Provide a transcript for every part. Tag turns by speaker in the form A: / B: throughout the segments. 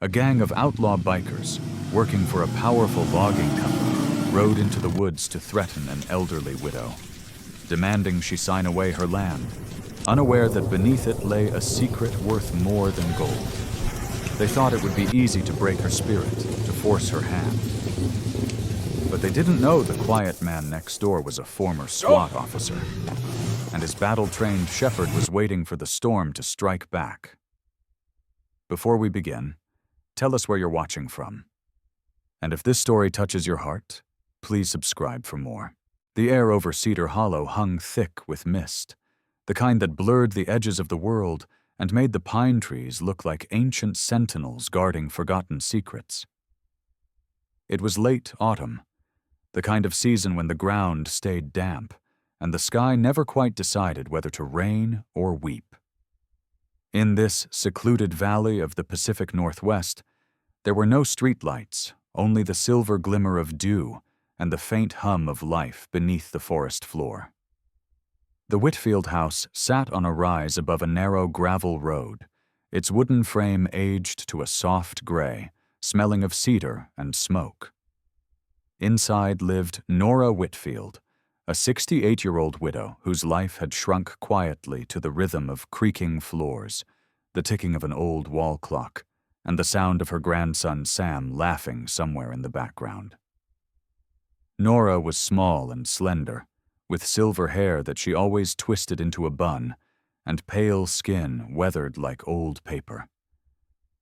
A: A gang of outlaw bikers, working for a powerful logging company, rode into the woods to threaten an elderly widow, demanding she sign away her land, unaware that beneath it lay a secret worth more than gold. They thought it would be easy to break her spirit, to force her hand. But they didn't know the quiet man next door was a former SWAT officer, and his battle-trained shepherd was waiting for the storm to strike back. Before we begin, tell us where you're watching from. And if this story touches your heart, please subscribe for more. The air over Cedar Hollow hung thick with mist, the kind that blurred the edges of the world and made the pine trees look like ancient sentinels guarding forgotten secrets. It was late autumn, the kind of season when the ground stayed damp, and the sky never quite decided whether to rain or weep. In this secluded valley of the Pacific Northwest, there were no streetlights, only the silver glimmer of dew and the faint hum of life beneath the forest floor. The Whitfield house sat on a rise above a narrow gravel road, its wooden frame aged to a soft gray, smelling of cedar and smoke. Inside lived Nora Whitfield, a 68-year-old widow whose life had shrunk quietly to the rhythm of creaking floors, the ticking of an old wall clock, and the sound of her grandson Sam laughing somewhere in the background. Nora was small and slender, with silver hair that she always twisted into a bun, and pale skin weathered like old paper.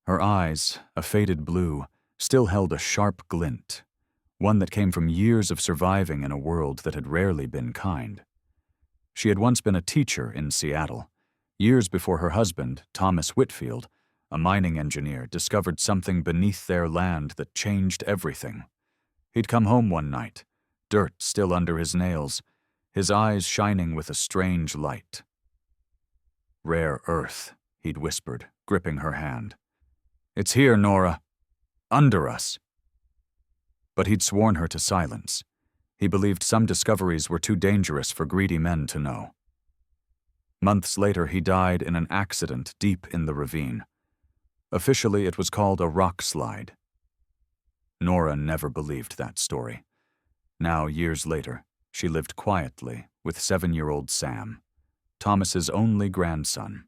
A: Her eyes, a faded blue, still held a sharp glint, one that came from years of surviving in a world that had rarely been kind. She had once been a teacher in Seattle, years before her husband, Thomas Whitfield, a mining engineer, discovered something beneath their land that changed everything. He'd come home one night, dirt still under his nails, his eyes shining with a strange light. "Rare earth," he'd whispered, gripping her hand. "It's here, Nora. Under us." But he'd sworn her to silence. He believed some discoveries were too dangerous for greedy men to know. Months later, he died in an accident deep in the ravine. Officially, it was called a rock slide. Nora never believed that story. Now, years later, she lived quietly with 7-year-old Sam, Thomas's only grandson.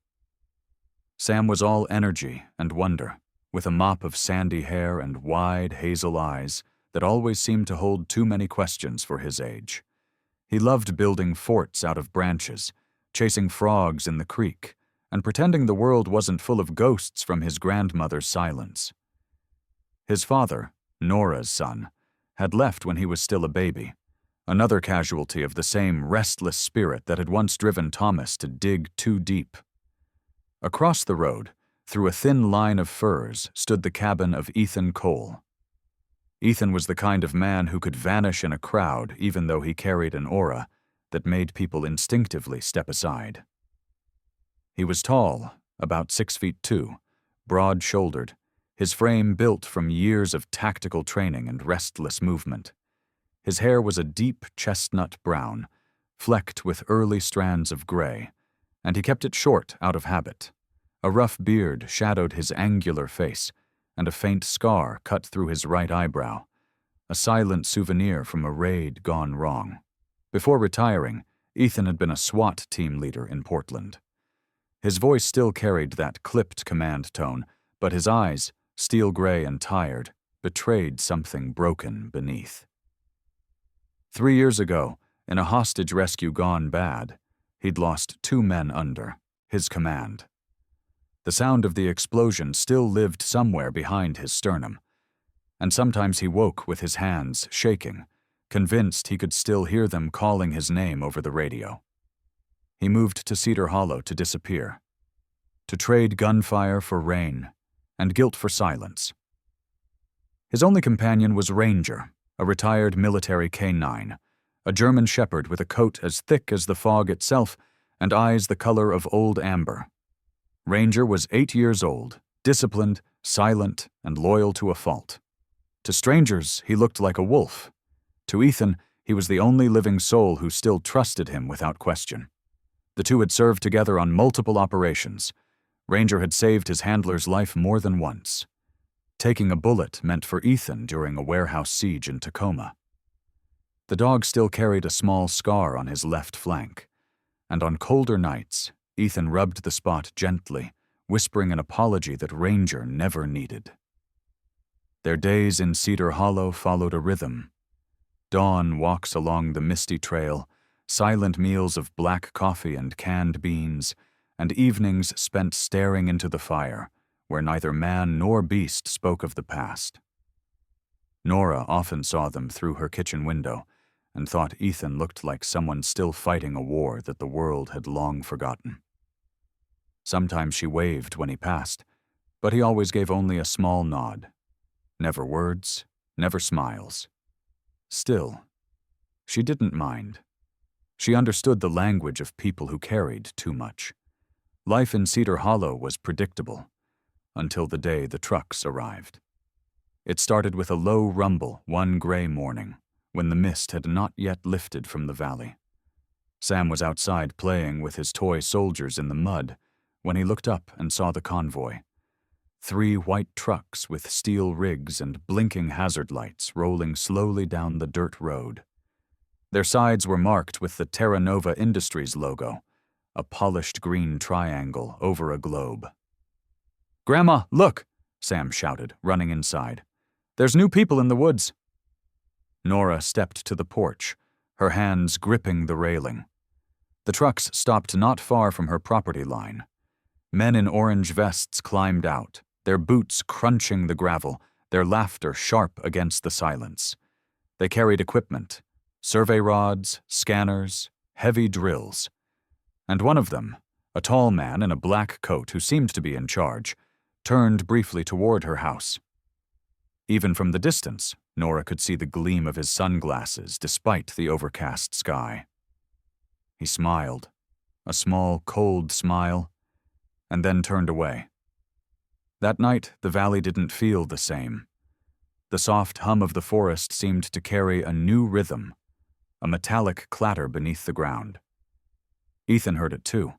A: Sam was all energy and wonder, with a mop of sandy hair and wide hazel eyes that always seemed to hold too many questions for his age. He loved building forts out of branches, chasing frogs in the creek, and pretending the world wasn't full of ghosts from his grandmother's silence. His father, Nora's son, had left when he was still a baby, another casualty of the same restless spirit that had once driven Thomas to dig too deep. Across the road, through a thin line of firs, stood the cabin of Ethan Cole. Ethan was the kind of man who could vanish in a crowd even though he carried an aura that made people instinctively step aside. He was tall, about 6'2", broad-shouldered, his frame built from years of tactical training and restless movement. His hair was a deep chestnut brown, flecked with early strands of gray, and he kept it short out of habit. A rough beard shadowed his angular face, and a faint scar cut through his right eyebrow, a silent souvenir from a raid gone wrong. Before retiring, Ethan had been a SWAT team leader in Portland. His voice still carried that clipped command tone, but his eyes, steel gray and tired, betrayed something broken beneath. 3 years ago, in a hostage rescue gone bad, he'd lost 2 men under his command. The sound of the explosion still lived somewhere behind his sternum, and sometimes he woke with his hands shaking, convinced he could still hear them calling his name over the radio. He moved to Cedar Hollow to disappear, to trade gunfire for rain and guilt for silence. His only companion was Ranger, a retired military canine, a German shepherd with a coat as thick as the fog itself and eyes the color of old amber. Ranger was 8 years old, disciplined, silent, and loyal to a fault. To strangers, he looked like a wolf. To Ethan, he was the only living soul who still trusted him without question. The two had served together on multiple operations. Ranger had saved his handler's life more than once. taking a bullet meant for Ethan during a warehouse siege in Tacoma. The dog still carried a small scar on his left flank, and on colder nights, Ethan rubbed the spot gently, whispering an apology that Ranger never needed. Their days in Cedar Hollow followed a rhythm. Dawn walks along the misty trail, silent meals of black coffee and canned beans, and evenings spent staring into the fire, where neither man nor beast spoke of the past. Nora often saw them through her kitchen window and thought Ethan looked like someone still fighting a war that the world had long forgotten. Sometimes she waved when he passed, but he always gave only a small nod. Never words, never smiles. Still, she didn't mind. She understood the language of people who carried too much. Life in Cedar Hollow was predictable, until the day the trucks arrived. It started with a low rumble one gray morning, when the mist had not yet lifted from the valley. Sam was outside playing with his toy soldiers in the mud when he looked up and saw the convoy. 3 white trucks with steel rigs and blinking hazard lights rolling slowly down the dirt road. Their sides were marked with the Terra Nova Industries logo, a polished green triangle over a globe. "Grandma, look!" Sam shouted, running inside. "There's new people in the woods." Nora stepped to the porch, her hands gripping the railing. The trucks stopped not far from her property line. Men in orange vests climbed out, their boots crunching the gravel, their laughter sharp against the silence. They carried equipment, survey rods, scanners, heavy drills. And one of them, a tall man in a black coat who seemed to be in charge, turned briefly toward her house. Even from the distance, Nora could see the gleam of his sunglasses despite the overcast sky. He smiled, a small, cold smile, and then turned away. That night, the valley didn't feel the same. The soft hum of the forest seemed to carry a new rhythm, a metallic clatter beneath the ground. Ethan heard it too.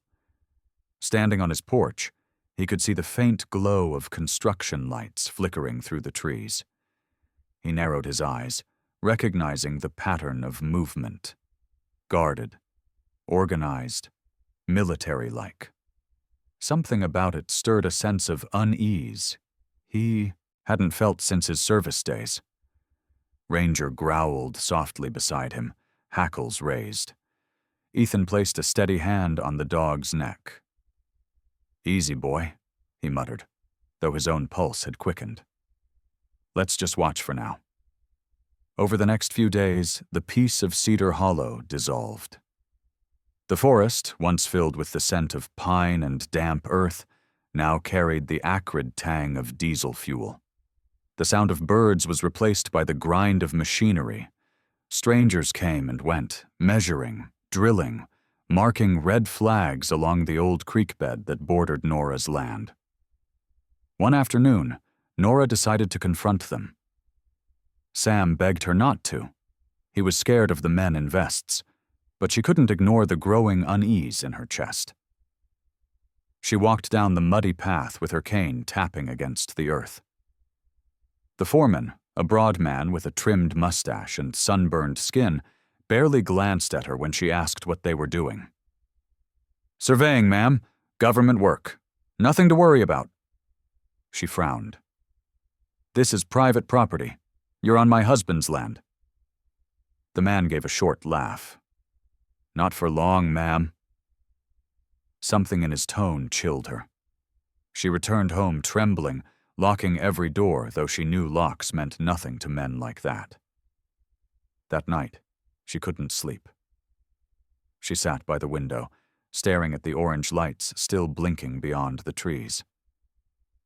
A: Standing on his porch, he could see the faint glow of construction lights flickering through the trees. He narrowed his eyes, recognizing the pattern of movement. Guarded, organized, military-like. Something about it stirred a sense of unease he hadn't felt since his service days. Ranger growled softly beside him, hackles raised. Ethan placed a steady hand on the dog's neck. "Easy, boy," he muttered, though his own pulse had quickened. "Let's just watch for now." Over the next few days, the peace of Cedar Hollow dissolved. The forest, once filled with the scent of pine and damp earth, now carried the acrid tang of diesel fuel. The sound of birds was replaced by the grind of machinery. Strangers came and went, measuring, drilling, marking red flags along the old creek bed that bordered Nora's land. One afternoon, Nora decided to confront them. Sam begged her not to. He was scared of the men in vests, but she couldn't ignore the growing unease in her chest. She walked down the muddy path with her cane tapping against the earth. The foreman, a broad man with a trimmed mustache and sunburned skin, barely glanced at her when she asked what they were doing. "Surveying, ma'am. Government work. Nothing to worry about." She frowned. "This is private property. You're on my husband's land." The man gave a short laugh. "Not for long, ma'am." Something in his tone chilled her. She returned home trembling, locking every door, though she knew locks meant nothing to men like that. That night, she couldn't sleep. She sat by the window, staring at the orange lights still blinking beyond the trees.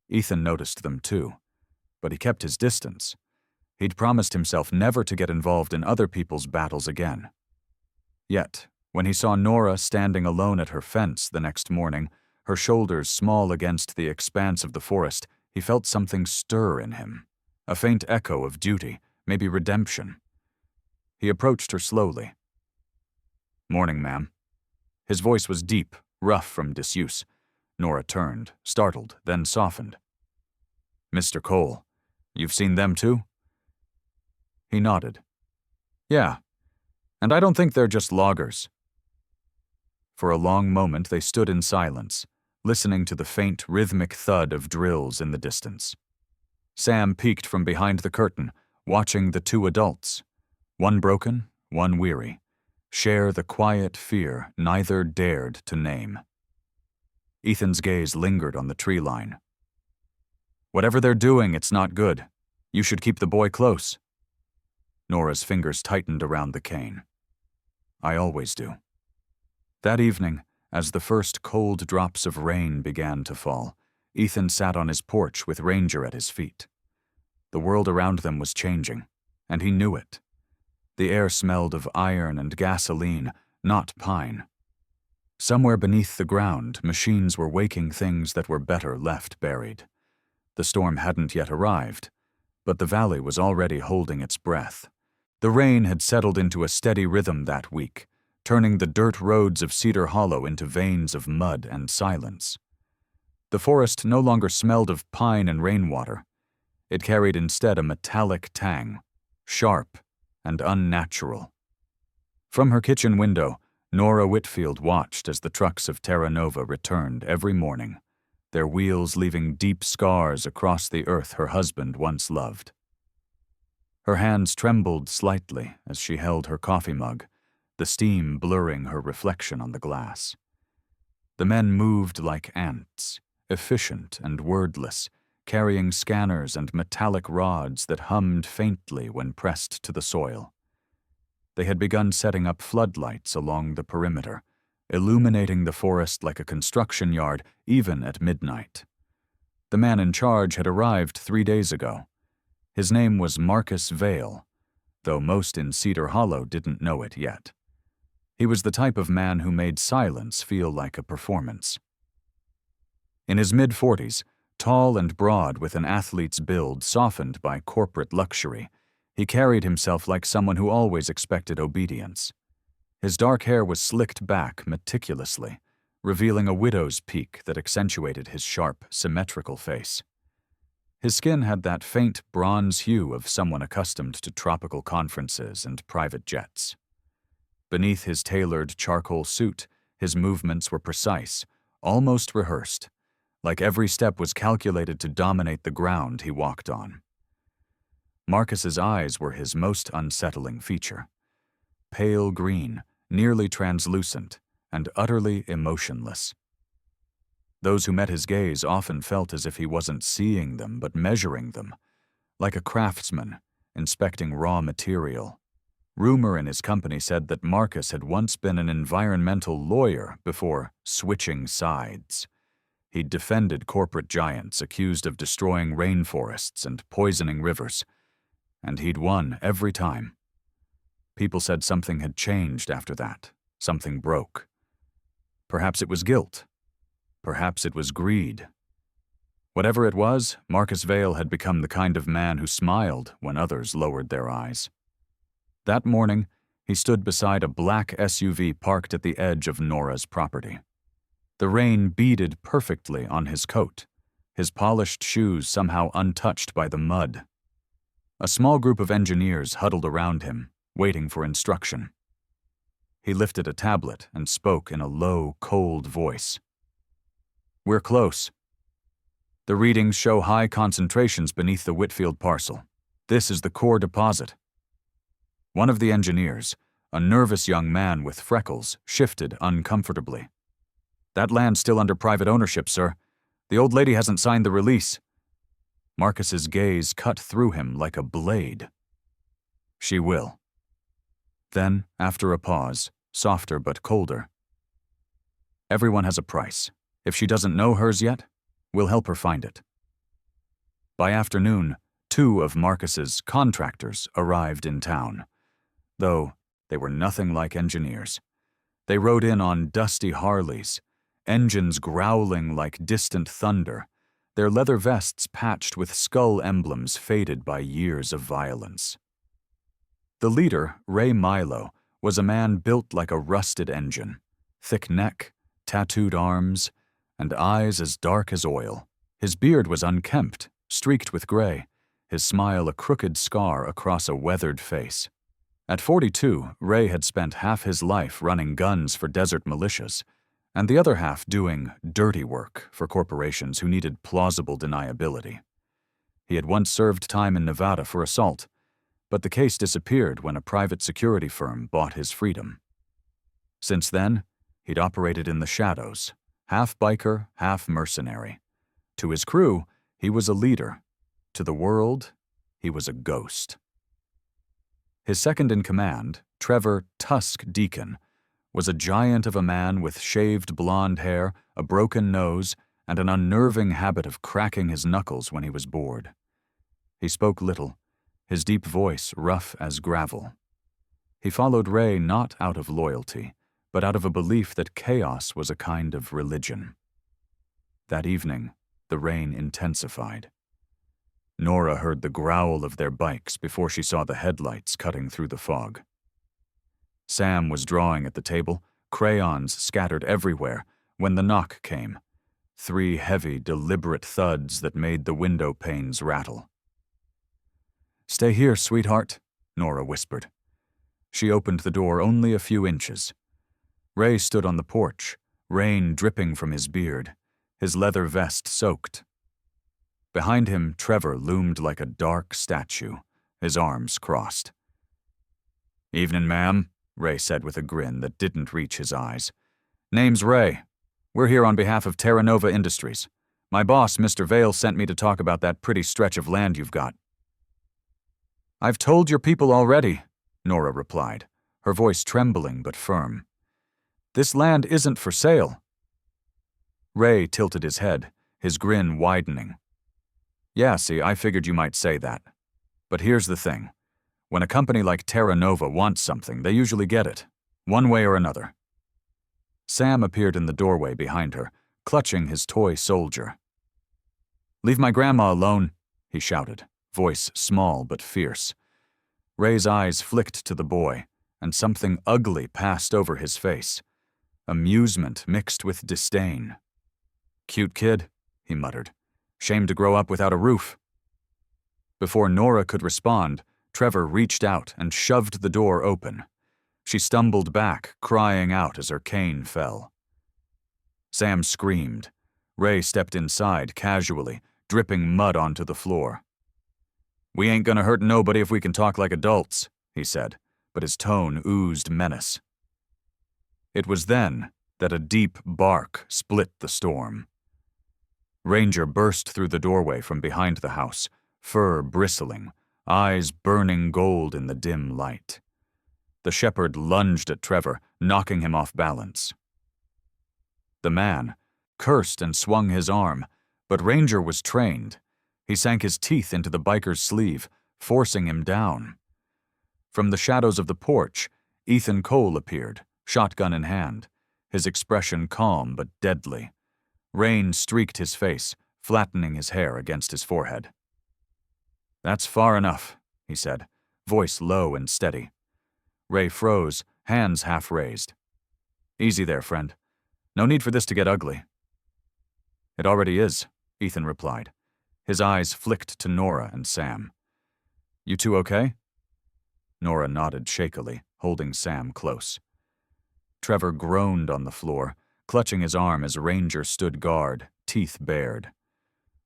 A: Ethan noticed them too, but he kept his distance. He'd promised himself never to get involved in other people's battles again. Yet, when he saw Nora standing alone at her fence the next morning, her shoulders small against the expanse of the forest, he felt something stir in him, a faint echo of duty, maybe redemption. He approached her slowly. "Morning, ma'am." His voice was deep, rough from disuse. Nora turned, startled, then softened. "Mr. Cole, You've seen them too? He nodded. Yeah, and I don't think they're just loggers. For a long moment they stood in silence, listening to the faint, rhythmic thud of drills in the distance. Sam peeked from behind the curtain, watching the two adults, one broken, one weary, share the quiet fear neither dared to name. Ethan's gaze lingered on the tree line. Whatever they're doing, it's not good. You should keep the boy close. Nora's fingers tightened around the cane. I always do. That evening, as the first cold drops of rain began to fall, Ethan sat on his porch with Ranger at his feet. The world around them was changing, and he knew it. The air smelled of iron and gasoline, not pine. Somewhere beneath the ground, machines were waking things that were better left buried. The storm hadn't yet arrived, but the valley was already holding its breath. The rain had settled into a steady rhythm that week, turning the dirt roads of Cedar Hollow into veins of mud and silence. The forest no longer smelled of pine and rainwater. It carried instead a metallic tang, sharp and unnatural. From her kitchen window, Nora Whitfield watched as the trucks of Terra Nova returned every morning, their wheels leaving deep scars across the earth her husband once loved. Her hands trembled slightly as she held her coffee mug, the steam blurring her reflection on the glass. The men moved like ants, efficient and wordless, carrying scanners and metallic rods that hummed faintly when pressed to the soil. They had begun setting up floodlights along the perimeter, illuminating the forest like a construction yard even at midnight. The man in charge had arrived 3 days ago. His name was Marcus Vale, though most in Cedar Hollow didn't know it yet. He was the type of man who made silence feel like a performance. In his mid-40s, tall and broad with an athlete's build softened by corporate luxury, he carried himself like someone who always expected obedience. His dark hair was slicked back meticulously, revealing a widow's peak that accentuated his sharp, symmetrical face. His skin had that faint bronze hue of someone accustomed to tropical conferences and private jets. Beneath his tailored charcoal suit, his movements were precise, almost rehearsed, like every step was calculated to dominate the ground he walked on. Marcus's eyes were his most unsettling feature. Pale green, nearly translucent, and utterly emotionless. Those who met his gaze often felt as if he wasn't seeing them but measuring them, like a craftsman inspecting raw material. Rumor in his company said that Marcus had once been an environmental lawyer before switching sides. He'd defended corporate giants accused of destroying rainforests and poisoning rivers, and he'd won every time. People said something had changed after that, something broke. Perhaps it was guilt. Perhaps it was greed. Whatever it was, Marcus Vale had become the kind of man who smiled when others lowered their eyes. That morning, he stood beside a black SUV parked at the edge of Nora's property. The rain beaded perfectly on his coat, his polished shoes somehow untouched by the mud. A small group of engineers huddled around him, waiting for instruction. He lifted a tablet and spoke in a low, cold voice. We're close. The readings show high concentrations beneath the Whitfield parcel. This is the core deposit. One of the engineers, a nervous young man with freckles, shifted uncomfortably. That land's still under private ownership, sir. The old lady hasn't signed the release. Marcus's gaze cut through him like a blade. She will. Then, after a pause, softer but colder. Everyone has a price. If she doesn't know hers yet, we'll help her find it. By afternoon, 2 of Marcus's contractors arrived in town, though they were nothing like engineers. They rode in on dusty Harleys, engines growling like distant thunder, their leather vests patched with skull emblems faded by years of violence. The leader, Ray Milo, was a man built like a rusted engine, thick neck, tattooed arms, and eyes as dark as oil. His beard was unkempt, streaked with gray, his smile a crooked scar across a weathered face. At 42, Ray had spent half his life running guns for desert militias, and the other half doing dirty work for corporations who needed plausible deniability. He had once served time in Nevada for assault, but the case disappeared when a private security firm bought his freedom. Since then, he'd operated in the shadows, half biker, half mercenary. To his crew, he was a leader. To the world, he was a ghost. His second-in-command, Trevor Tusk Deacon, was a giant of a man with shaved blonde hair, a broken nose, and an unnerving habit of cracking his knuckles when he was bored. He spoke little, his deep voice rough as gravel. He followed Ray not out of loyalty, but out of a belief that chaos was a kind of religion. That evening, the rain intensified. Nora heard the growl of their bikes before she saw the headlights cutting through the fog. Sam was drawing at the table, crayons scattered everywhere, when the knock came. 3 heavy, deliberate thuds that made the window panes rattle. "Stay here, sweetheart," Nora whispered. She opened the door only a few inches. Ray stood on the porch, rain dripping from his beard, his leather vest soaked. Behind him, Trevor loomed like a dark statue, his arms crossed. "Evening, ma'am," Ray said with a grin that didn't reach his eyes. "Name's Ray. We're here on behalf of Terra Nova Industries. My boss, Mr. Vale, sent me to talk about that pretty stretch of land you've got." "I've told your people already," Nora replied, her voice trembling but firm. "This land isn't for sale." Ray tilted his head, his grin widening. "Yeah, see, I figured you might say that. But here's the thing. When a company like Terra Nova wants something, they usually get it, one way or another." Sam appeared in the doorway behind her, clutching his toy soldier. "Leave my grandma alone," he shouted, voice small but fierce. Ray's eyes flicked to the boy, and something ugly passed over his face. Amusement mixed with disdain. "Cute kid," he muttered. "Shame to grow up without a roof." Before Nora could respond, Trevor reached out and shoved the door open. She stumbled back, crying out as her cane fell. Sam screamed. Ray stepped inside casually, dripping mud onto the floor. "We ain't gonna hurt nobody if we can talk like adults," he said, but his tone oozed menace. It was then that a deep bark split the storm. Ranger burst through the doorway from behind the house, fur bristling, eyes burning gold in the dim light. The shepherd lunged at Trevor, knocking him off balance. The man cursed and swung his arm, but Ranger was trained. He sank his teeth into the biker's sleeve, forcing him down. From the shadows of the porch, Ethan Cole appeared, shotgun in hand, his expression calm but deadly. Rain streaked his face, flattening his hair against his forehead. "That's far enough," he said, voice low and steady. Ray froze, hands half raised. "Easy there, friend. No need for this to get ugly." "It already is," Ethan replied. His eyes flicked to Nora and Sam. "You two okay?" Nora nodded shakily, holding Sam close. Trevor groaned on the floor, clutching his arm as Ranger stood guard, teeth bared.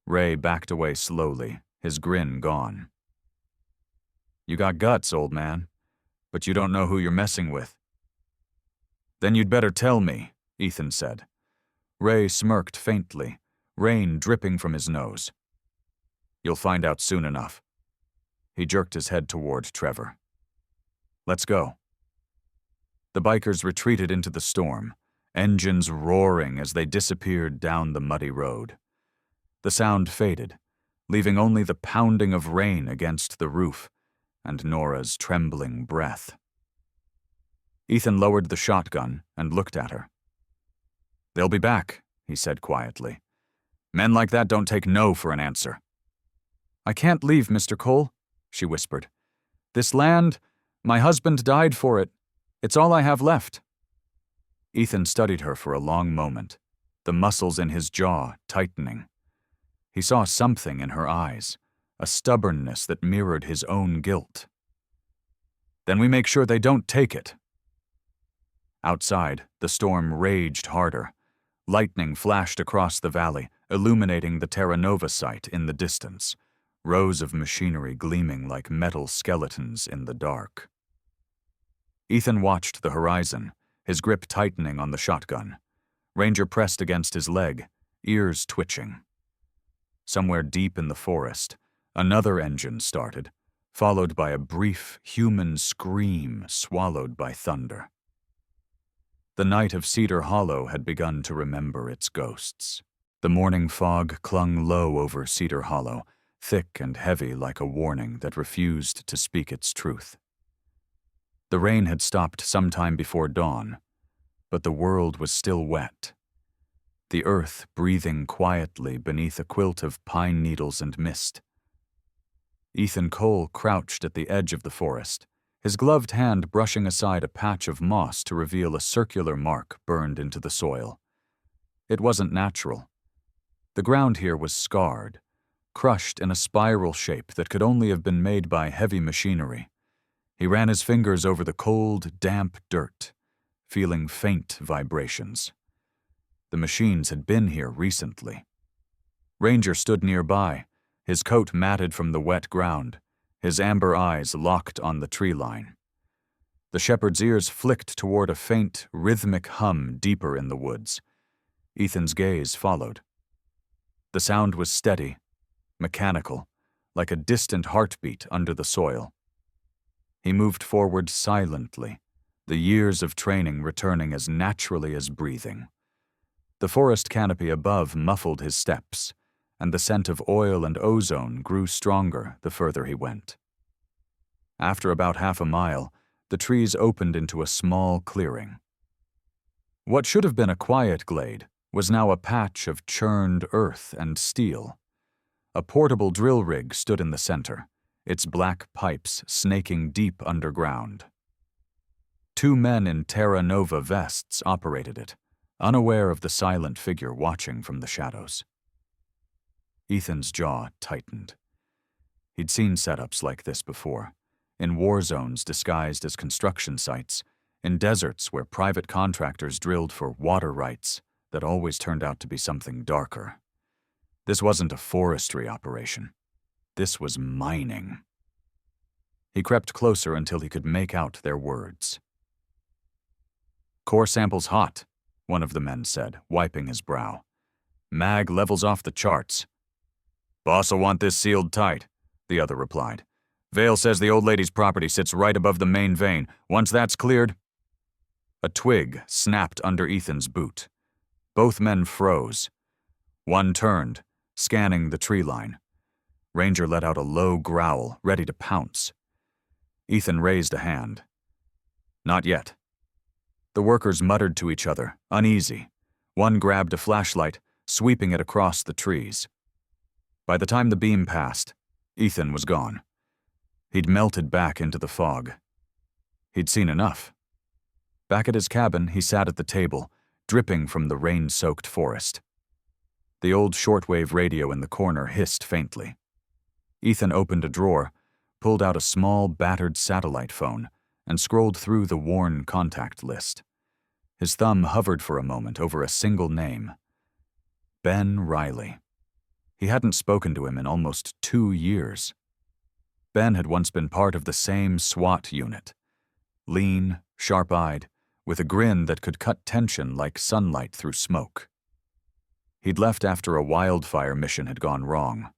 A: Ray backed away slowly, his grin gone. "You got guts, old man, but you don't know who you're messing with." "Then you'd better tell me," Ethan said. Ray smirked faintly, rain dripping from his nose. "You'll find out soon enough." He jerked his head toward Trevor. "Let's go." The bikers retreated into the storm, engines roaring as they disappeared down the muddy road. The sound faded, leaving only the pounding of rain against the roof and Nora's trembling breath. Ethan lowered the shotgun and looked at her. "They'll be back," he said quietly. "Men like that don't take no for an answer." "I can't leave, Mr. Cole," she whispered. "This land, my husband died for it. It's all I have left." Ethan studied her for a long moment, the muscles in his jaw tightening. He saw something in her eyes, a stubbornness that mirrored his own guilt. "Then we make sure they don't take it." Outside, the storm raged harder. Lightning flashed across the valley, illuminating the Terra Nova site in the distance, rows of machinery gleaming like metal skeletons in the dark. Ethan watched the horizon, his grip tightening on the shotgun. Ranger pressed against his leg, ears twitching. Somewhere deep in the forest, another engine started, followed by a brief human scream swallowed by thunder. The night of Cedar Hollow had begun to remember its ghosts. The morning fog clung low over Cedar Hollow, thick and heavy like a warning that refused to speak its truth. The rain had stopped sometime before dawn, but the world was still wet. The earth breathing quietly beneath a quilt of pine needles and mist. Ethan Cole crouched at the edge of the forest, his gloved hand brushing aside a patch of moss to reveal a circular mark burned into the soil. It wasn't natural. The ground here was scarred, crushed in a spiral shape that could only have been made by heavy machinery. He ran his fingers over the cold, damp dirt, feeling faint vibrations. The machines had been here recently. Ranger stood nearby, his coat matted from the wet ground, his amber eyes locked on the tree line. The shepherd's ears flicked toward a faint, rhythmic hum deeper in the woods. Ethan's gaze followed. The sound was steady, mechanical, like a distant heartbeat under the soil. He moved forward silently, the years of training returning as naturally as breathing. The forest canopy above muffled his steps, and the scent of oil and ozone grew stronger the further he went. After about half a mile, the trees opened into a small clearing. What should have been a quiet glade was now a patch of churned earth and steel. A portable drill rig stood in the center, its black pipes snaking deep underground. Two men in Terra Nova vests operated it, unaware of the silent figure watching from the shadows. Ethan's jaw tightened. He'd seen setups like this before, in war zones disguised as construction sites, in deserts where private contractors drilled for water rights that always turned out to be something darker. This wasn't a forestry operation. This was mining. He crept closer until he could make out their words. "Core sample's hot," one of the men said, wiping his brow. "Mag levels off the charts." "Boss'll want this sealed tight," the other replied. "Vale says the old lady's property sits right above the main vein. Once that's cleared—" A twig snapped under Ethan's boot. Both men froze. One turned, scanning the tree line. Ranger let out a low growl, ready to pounce. Ethan raised a hand. "Not yet." The workers muttered to each other, uneasy. One grabbed a flashlight, sweeping it across the trees. By the time the beam passed, Ethan was gone. He'd melted back into the fog. He'd seen enough. Back at his cabin, he sat at the table, dripping from the rain-soaked forest. The old shortwave radio in the corner hissed faintly. Ethan opened a drawer, pulled out a small, battered satellite phone, and scrolled through the worn contact list. His thumb hovered for a moment over a single name. Ben Riley. He hadn't spoken to him in almost 2 years. Ben had once been part of the same SWAT unit. Lean, sharp-eyed, with a grin that could cut tension like sunlight through smoke. He'd left after a wildfire mission had gone wrong,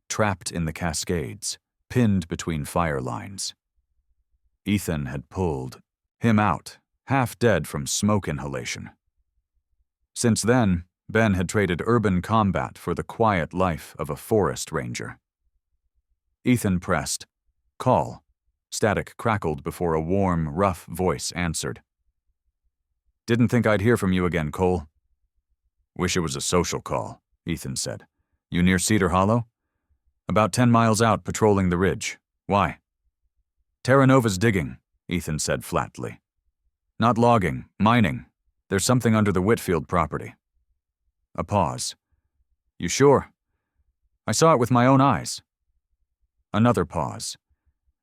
A: trapped in the Cascades, pinned between fire lines. Ethan had pulled him out, half dead from smoke inhalation. Since then, Ben had traded urban combat for the quiet life of a forest ranger. Ethan pressed, "Call." Static crackled before a warm, rough voice answered. "Didn't think I'd hear from you again, Cole." "Wish it was a social call," Ethan said. "You near Cedar Hollow?" "About 10 miles out, patrolling the ridge. Why?" "Terra Nova's digging," Ethan said flatly. "Not logging, mining. There's something under the Whitfield property." A pause. "You sure?" "I saw it with my own eyes." Another pause.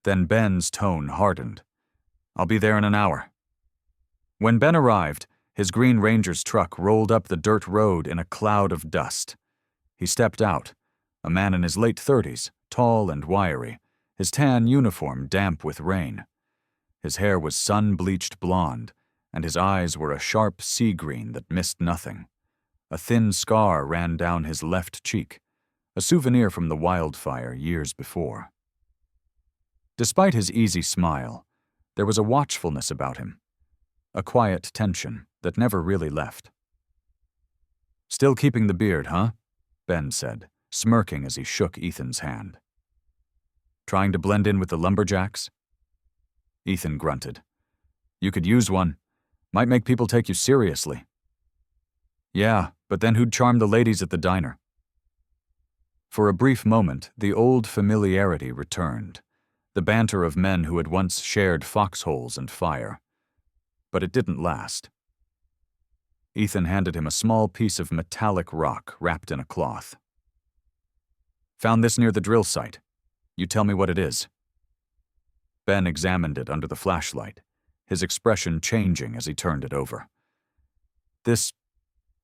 A: Then Ben's tone hardened. "I'll be there in an hour." When Ben arrived, his Green Ranger's truck rolled up the dirt road in a cloud of dust. He stepped out, a man in his late 30s, tall and wiry, his tan uniform damp with rain. His hair was sun-bleached blonde, and his eyes were a sharp sea green that missed nothing. A thin scar ran down his left cheek, a souvenir from the wildfire years before. Despite his easy smile, there was a watchfulness about him, a quiet tension that never really left. "Still keeping the beard, huh?" Ben said, smirking as he shook Ethan's hand. "Trying to blend in with the lumberjacks?" Ethan grunted. "You could use one. Might make people take you seriously." "Yeah, but then who'd charm the ladies at the diner?" For a brief moment, the old familiarity returned, the banter of men who had once shared foxholes and fire. But it didn't last. Ethan handed him a small piece of metallic rock wrapped in a cloth. "Found this near the drill site. You tell me what it is." Ben examined it under the flashlight, his expression changing as he turned it over. This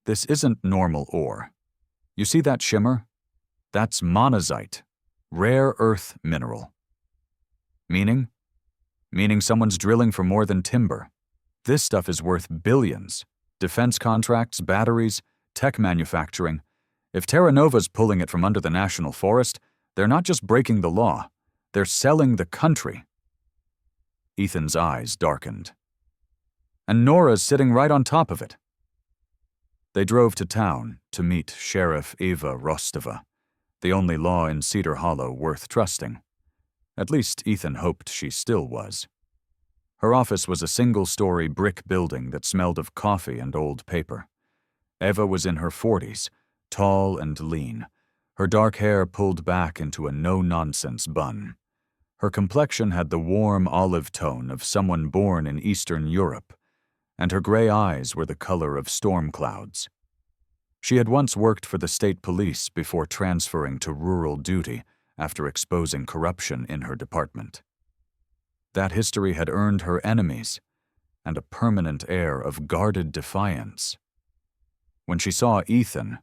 A: isn't normal ore. You see that shimmer? That's monazite, rare earth mineral." "Meaning?" "Meaning someone's drilling for more than timber. This stuff is worth billions. Defense contracts, batteries, tech manufacturing. If Terra Nova's pulling it from under the national forest, they're not just breaking the law, they're selling the country." Ethan's eyes darkened. "And Nora's sitting right on top of it." They drove to town to meet Sheriff Eva Rostova, the only law in Cedar Hollow worth trusting. At least Ethan hoped she still was. Her office was a single-story brick building that smelled of coffee and old paper. Eva was in her 40s, tall and lean, her dark hair pulled back into a no-nonsense bun. Her complexion had the warm olive tone of someone born in Eastern Europe, and her gray eyes were the color of storm clouds. She had once worked for the state police before transferring to rural duty after exposing corruption in her department. That history had earned her enemies and a permanent air of guarded defiance. When she saw Ethan,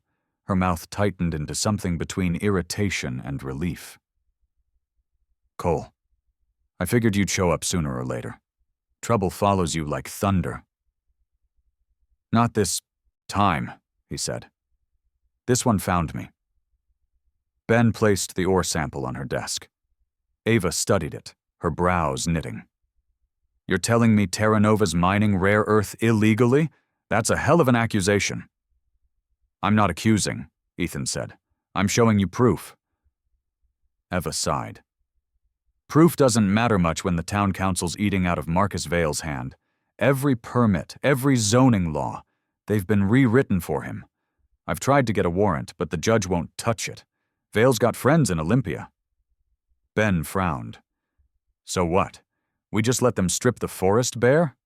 A: her mouth tightened into something between irritation and relief. "Cole, I figured you'd show up sooner or later. Trouble follows you like thunder." "Not this time," he said. "This one found me." Ben placed the ore sample on her desk. Ava studied it, her brows knitting. "You're telling me Terra Nova's mining rare earth illegally? That's a hell of an accusation." "I'm not accusing," Ethan said. "I'm showing you proof." Eva sighed. "Proof doesn't matter much when the town council's eating out of Marcus Vale's hand. Every permit, every zoning law, they've been rewritten for him. I've tried to get a warrant, but the judge won't touch it. Vale's got friends in Olympia." Ben frowned. "So what? We just let them strip the forest bare?"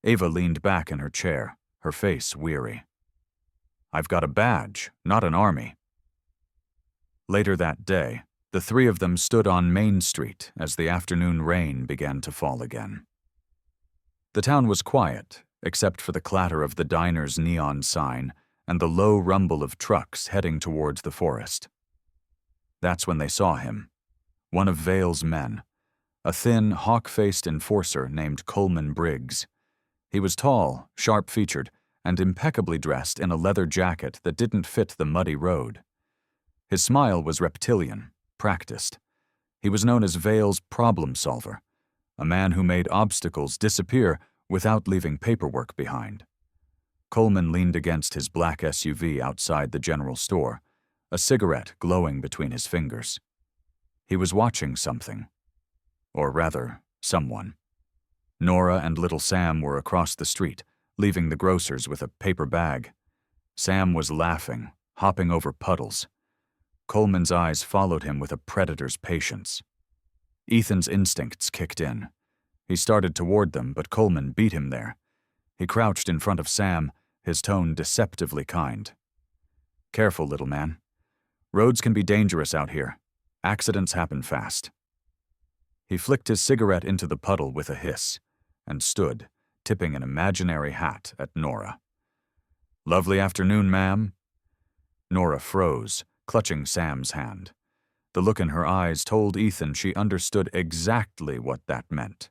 A: Ava leaned back in her chair, her face weary. "I've got a badge, not an army." Later that day, the three of them stood on Main Street as the afternoon rain began to fall again. The town was quiet, except for the clatter of the diner's neon sign and the low rumble of trucks heading towards the forest. That's when they saw him, one of Vale's men, a thin, hawk-faced enforcer named Coleman Briggs. He was tall, sharp-featured, and impeccably dressed in a leather jacket that didn't fit the muddy road. His smile was reptilian, practiced. He was known as Vale's problem solver, a man who made obstacles disappear without leaving paperwork behind. Coleman leaned against his black SUV outside the general store, a cigarette glowing between his fingers. He was watching something. Or rather, someone. Nora and little Sam were across the street, leaving the grocer's with a paper bag. Sam was laughing, hopping over puddles. Coleman's eyes followed him with a predator's patience. Ethan's instincts kicked in. He started toward them, but Coleman beat him there. He crouched in front of Sam, his tone deceptively kind. "Careful, little man. Roads can be dangerous out here. Accidents happen fast. He flicked his cigarette into the puddle with a hiss and stood, tipping an imaginary hat at Nora. "Lovely afternoon, ma'am." Nora froze, clutching Sam's hand. The look in her eyes told Ethan she understood exactly what that meant.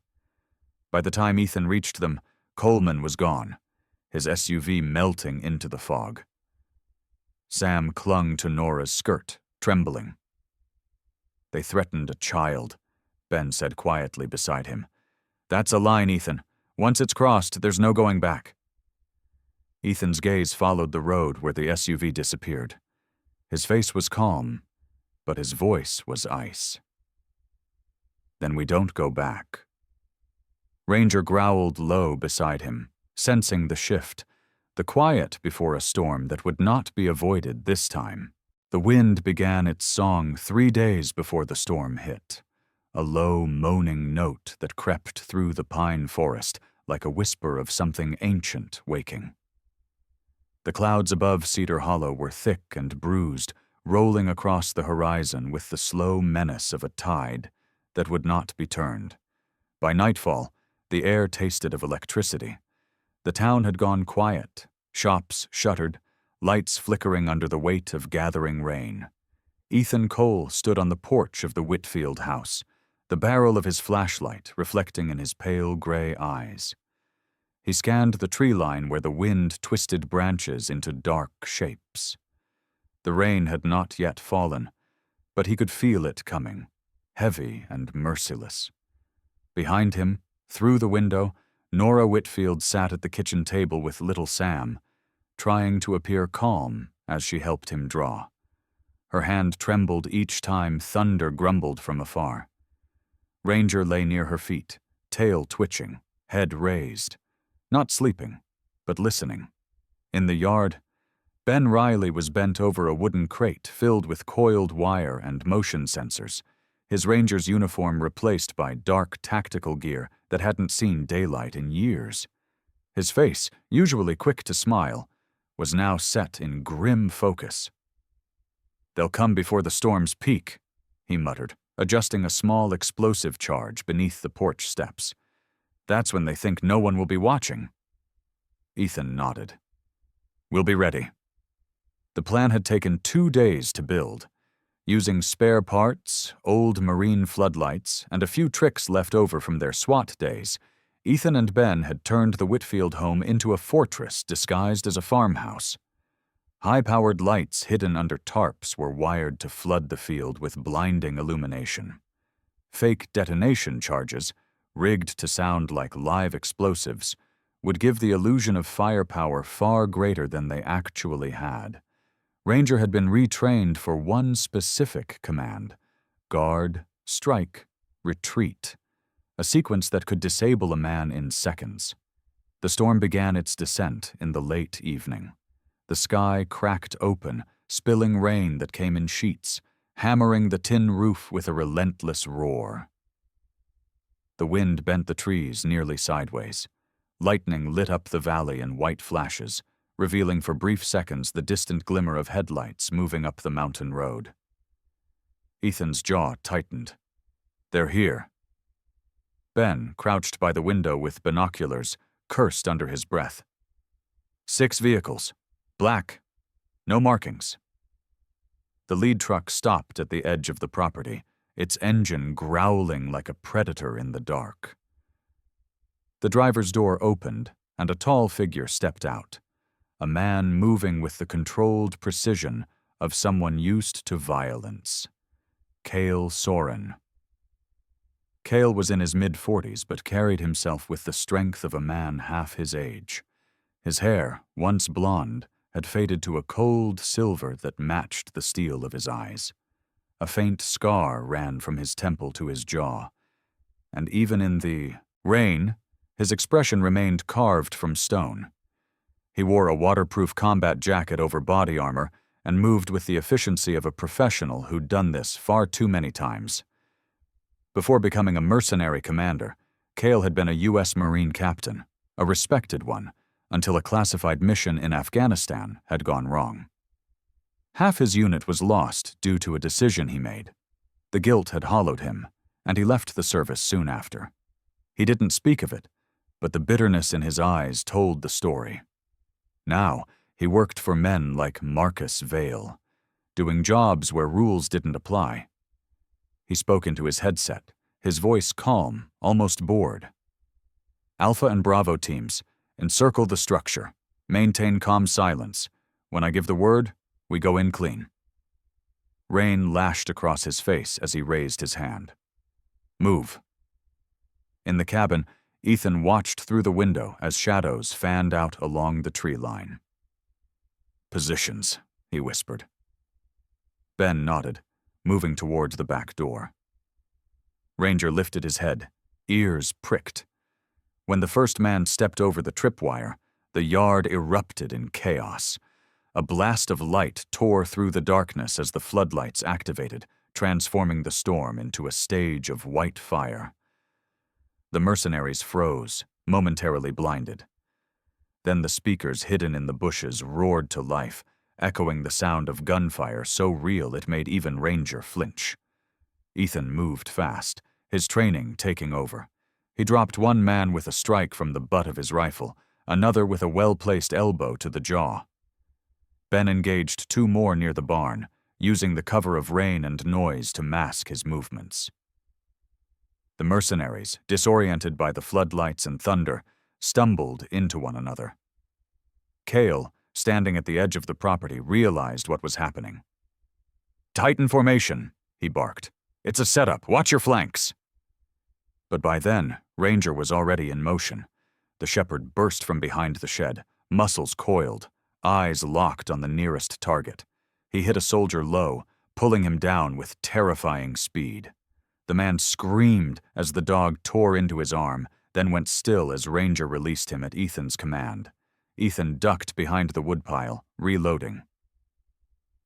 A: By the time Ethan reached them, Coleman was gone, his SUV melting into the fog. Sam clung to Nora's skirt, trembling. "They threatened a child," Ben said quietly beside him. "That's a line, Ethan. Once it's crossed, there's no going back." Ethan's gaze followed the road where the SUV disappeared. His face was calm, but his voice was ice. "Then we don't go back." Ranger growled low beside him, sensing the shift, the quiet before a storm that would not be avoided this time. The wind began its song 3 days before the storm hit, a low, moaning note that crept through the pine forest like a whisper of something ancient waking. The clouds above Cedar Hollow were thick and bruised, rolling across the horizon with the slow menace of a tide that would not be turned. By nightfall, the air tasted of electricity. The town had gone quiet, shops shuttered, lights flickering under the weight of gathering rain. Ethan Cole stood on the porch of the Whitfield house, the barrel of his flashlight reflecting in his pale gray eyes. He scanned the tree line where the wind twisted branches into dark shapes. The rain had not yet fallen, but he could feel it coming, heavy and merciless. Behind him, through the window, Nora Whitfield sat at the kitchen table with little Sam, trying to appear calm as she helped him draw. Her hand trembled each time thunder grumbled from afar. Ranger lay near her feet, tail twitching, head raised, not sleeping, but listening. In the yard, Ben Riley was bent over a wooden crate filled with coiled wire and motion sensors, his ranger's uniform replaced by dark tactical gear that hadn't seen daylight in years. His face, usually quick to smile, was now set in grim focus. "They'll come before the storm's peak," he muttered, adjusting a small explosive charge beneath the porch steps. "That's when they think no one will be watching." Ethan nodded. "We'll be ready." The plan had taken 2 days to build. Using spare parts, old marine floodlights, and a few tricks left over from their SWAT days, Ethan and Ben had turned the Whitfield home into a fortress disguised as a farmhouse. High-powered lights hidden under tarps were wired to flood the field with blinding illumination. Fake detonation charges, rigged to sound like live explosives, would give the illusion of firepower far greater than they actually had. Ranger had been retrained for one specific command: guard, strike, retreat, a sequence that could disable a man in seconds. The storm began its descent in the late evening. The sky cracked open, spilling rain that came in sheets, hammering the tin roof with a relentless roar. The wind bent the trees nearly sideways. Lightning lit up the valley in white flashes, revealing for brief seconds the distant glimmer of headlights moving up the mountain road. Ethan's jaw tightened. "They're here." Ben, crouched by the window with binoculars, cursed under his breath. 6 vehicles. Black. No markings. The lead truck stopped at the edge of the property, its engine growling like a predator in the dark. The driver's door opened, and a tall figure stepped out. A man moving with the controlled precision of someone used to violence. Cale Soren. Cale was in his mid-40s but carried himself with the strength of a man half his age. His hair, once blonde, had faded to a cold silver that matched the steel of his eyes. A faint scar ran from his temple to his jaw, and even in the rain, his expression remained carved from stone. He wore a waterproof combat jacket over body armor and moved with the efficiency of a professional who'd done this far too many times. Before becoming a mercenary commander, Cale had been a U.S. Marine captain, a respected one, until a classified mission in Afghanistan had gone wrong. Half his unit was lost due to a decision he made. The guilt had hollowed him, and he left the service soon after. He didn't speak of it, but the bitterness in his eyes told the story. Now, he worked for men like Marcus Vale, doing jobs where rules didn't apply. He spoke into his headset, his voice calm, almost bored. Alpha and Bravo teams, encircle the structure, maintain calm silence. When I give the word, we go in clean. Rain lashed across his face as he raised his hand. Move. In the cabin, Ethan watched through the window as shadows fanned out along the tree line. Positions, he whispered. Ben nodded, moving towards the back door. Ranger lifted his head, ears pricked. When the first man stepped over the tripwire, the yard erupted in chaos. A blast of light tore through the darkness as the floodlights activated, transforming the storm into a stage of white fire. The mercenaries froze, momentarily blinded. Then the speakers hidden in the bushes roared to life, echoing the sound of gunfire so real it made even Ranger flinch. Ethan moved fast, his training taking over. He dropped one man with a strike from the butt of his rifle, another with a well-placed elbow to the jaw. Ben engaged two more near the barn, using the cover of rain and noise to mask his movements. The mercenaries, disoriented by the floodlights and thunder, stumbled into one another. Cale, standing at the edge of the property, realized what was happening. "Tighten formation," he barked. "It's a setup. Watch your flanks." But by then, Ranger was already in motion. The shepherd burst from behind the shed, muscles coiled, eyes locked on the nearest target. He hit a soldier low, pulling him down with terrifying speed. The man screamed as the dog tore into his arm, then went still as Ranger released him at Ethan's command. Ethan ducked behind the woodpile, reloading.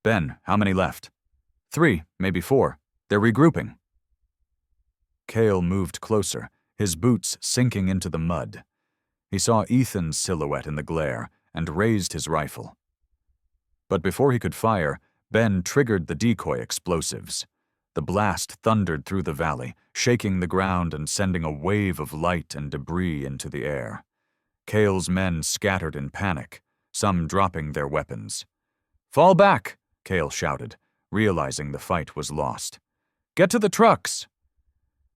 A: "Ben, how many left?" "3, maybe 4. They're regrouping." Cale moved closer, his boots sinking into the mud. He saw Ethan's silhouette in the glare and raised his rifle. But before he could fire, Ben triggered the decoy explosives. The blast thundered through the valley, shaking the ground and sending a wave of light and debris into the air. Cale's men scattered in panic, some dropping their weapons. "Fall back!" Cale shouted, realizing the fight was lost. "Get to the trucks!"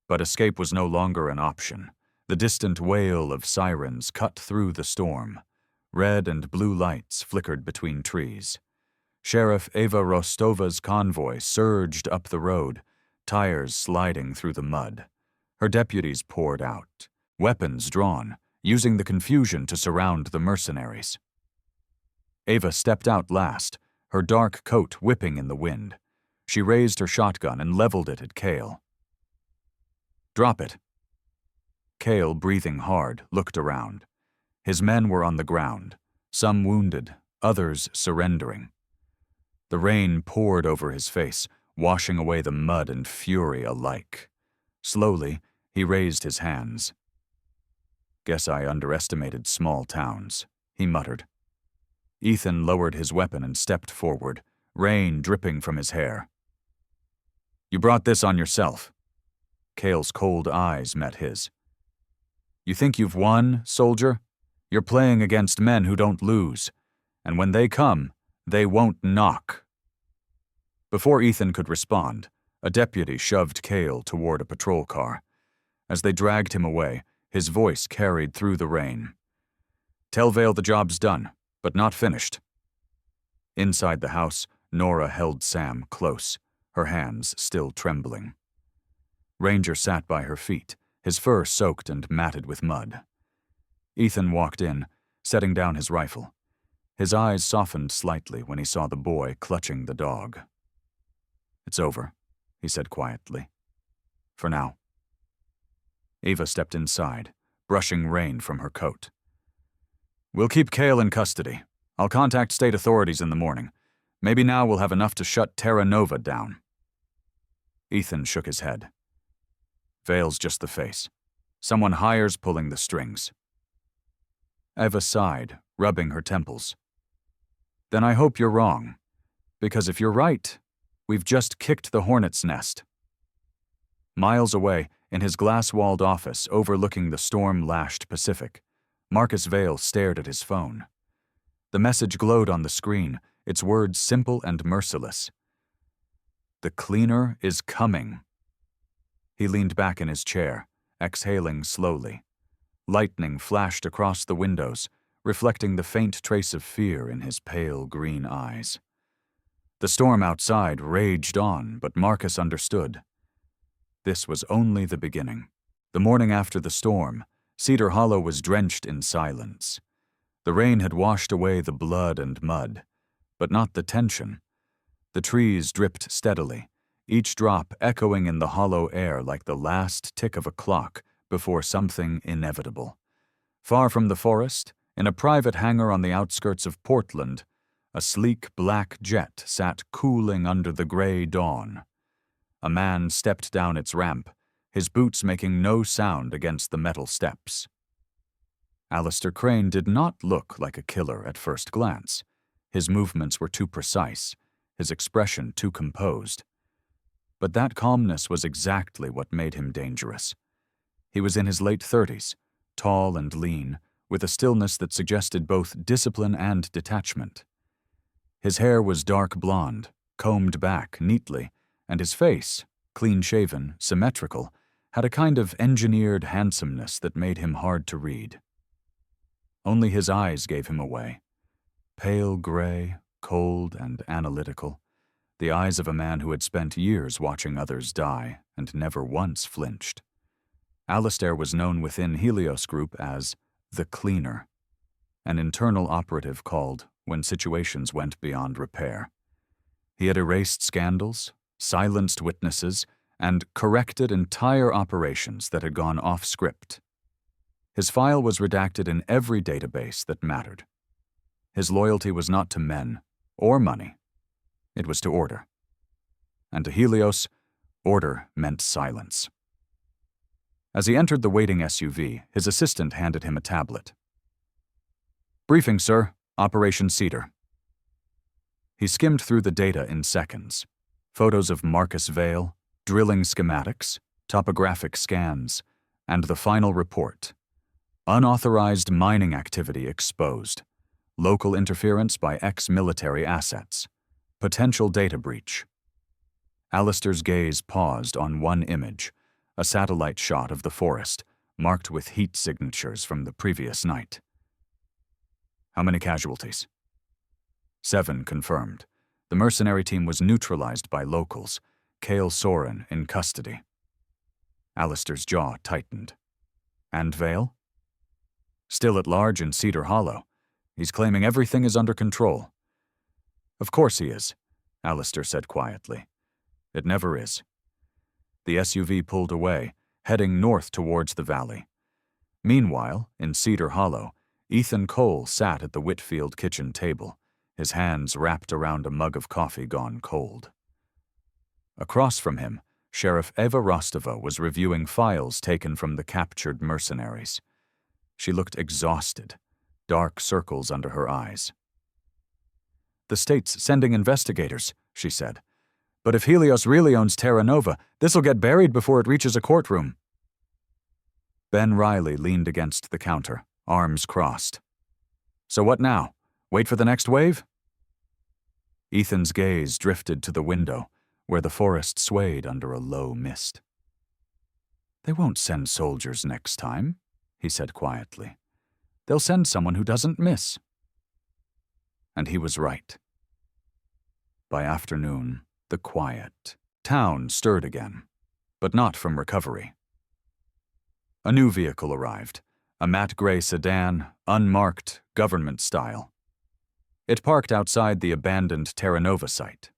A: But escape was no longer an option. The distant wail of sirens cut through the storm. Red and blue lights flickered between trees. Sheriff Eva Rostova's convoy surged up the road, tires sliding through the mud. Her deputies poured out, weapons drawn, using the confusion to surround the mercenaries. Eva stepped out last, her dark coat whipping in the wind. She raised her shotgun and leveled it at Cale. "Drop it." Cale, breathing hard, looked around. His men were on the ground, some wounded, others surrendering. The rain poured over his face, washing away the mud and fury alike. Slowly, he raised his hands. "Guess I underestimated small towns," he muttered. Ethan lowered his weapon and stepped forward, rain dripping from his hair. "You brought this on yourself." Cale's cold eyes met his. "You think you've won, soldier? You're playing against men who don't lose, and when they come, they won't knock." Before Ethan could respond, a deputy shoved Cale toward a patrol car. As they dragged him away, his voice carried through the rain. "Tell Vale the job's done, but not finished." Inside the house, Nora held Sam close, her hands still trembling. Ranger sat by her feet, his fur soaked and matted with mud. Ethan walked in, setting down his rifle. His eyes softened slightly when he saw the boy clutching the dog. "It's over," he said quietly. "For now." Eva stepped inside, brushing rain from her coat. "We'll keep Cale in custody. I'll contact state authorities in the morning. Maybe now we'll have enough to shut Terra Nova down." Ethan shook his head. "Vale's just the face. Someone hires pulling the strings." Eva sighed, rubbing her temples. "Then I hope you're wrong, because if you're right, we've just kicked the hornet's nest." Miles away, in his glass-walled office overlooking the storm-lashed Pacific, Marcus Vale stared at his phone. The message glowed on the screen, its words simple and merciless. "The cleaner is coming." He leaned back in his chair, exhaling slowly. Lightning flashed across the windows, reflecting the faint trace of fear in his pale green eyes. The storm outside raged on, but Marcus understood. This was only the beginning. The morning after the storm, Cedar Hollow was drenched in silence. The rain had washed away the blood and mud, but not the tension. The trees dripped steadily, each drop echoing in the hollow air like the last tick of a clock before something inevitable. Far from the forest, in a private hangar on the outskirts of Portland, a sleek black jet sat cooling under the gray dawn. A man stepped down its ramp, his boots making no sound against the metal steps. Alistair Crane did not look like a killer at first glance. His movements were too precise, his expression too composed. But that calmness was exactly what made him dangerous. He was in his late 30s, tall and lean, with a stillness that suggested both discipline and detachment. His hair was dark blonde, combed back neatly, and his face, clean-shaven, symmetrical, had a kind of engineered handsomeness that made him hard to read. Only his eyes gave him away. Pale gray, cold and analytical, the eyes of a man who had spent years watching others die and never once flinched. Alistair was known within Helios Group as the Cleaner, an internal operative called when situations went beyond repair. He had erased scandals, silenced witnesses, and corrected entire operations that had gone off script. His file was redacted in every database that mattered. His loyalty was not to men or money. It was to order. And to Helios, order meant silence. As he entered the waiting SUV, his assistant handed him a tablet. "Briefing, sir. Operation Cedar." He skimmed through the data in seconds. Photos of Marcus Vale, drilling schematics, topographic scans, and the final report. Unauthorized mining activity exposed. Local interference by ex-military assets. Potential data breach. Alistair's gaze paused on one image, a satellite shot of the forest, marked with heat signatures from the previous night. "How many casualties?" 7 confirmed. The mercenary team was neutralized by locals, Cale Soren in custody. Alistair's jaw tightened. "And Vale?" "Still at large in Cedar Hollow. He's claiming everything is under control." "Of course he is," Alistair said quietly. "It never is." The SUV pulled away, heading north towards the valley. Meanwhile, in Cedar Hollow, Ethan Cole sat at the Whitfield kitchen table, his hands wrapped around a mug of coffee gone cold. Across from him, Sheriff Eva Rostova was reviewing files taken from the captured mercenaries. She looked exhausted, dark circles under her eyes. "The state's sending investigators," she said. "But if Helios really owns Terra Nova, this'll get buried before it reaches a courtroom." Ben Riley leaned against the counter, arms crossed. "So what now? Wait for the next wave?" Ethan's gaze drifted to the window, where the forest swayed under a low mist. "They won't send soldiers next time," he said quietly. "They'll send someone who doesn't miss." And he was right. By afternoon, the quiet town stirred again, but not from recovery. A new vehicle arrived, a matte gray sedan, unmarked, government style. It parked outside the abandoned Terra Nova site.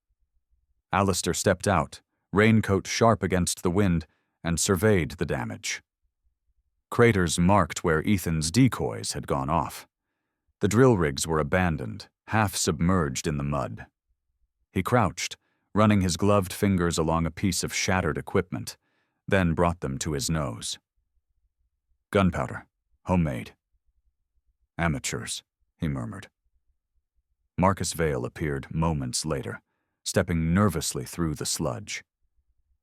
A: Alistair stepped out, raincoat sharp against the wind, and surveyed the damage. Craters marked where Ethan's decoys had gone off. The drill rigs were abandoned, half submerged in the mud. He crouched, running his gloved fingers along a piece of shattered equipment, then brought them to his nose. "Gunpowder, homemade." "Amateurs," he murmured. Marcus Vale appeared moments later, stepping nervously through the sludge.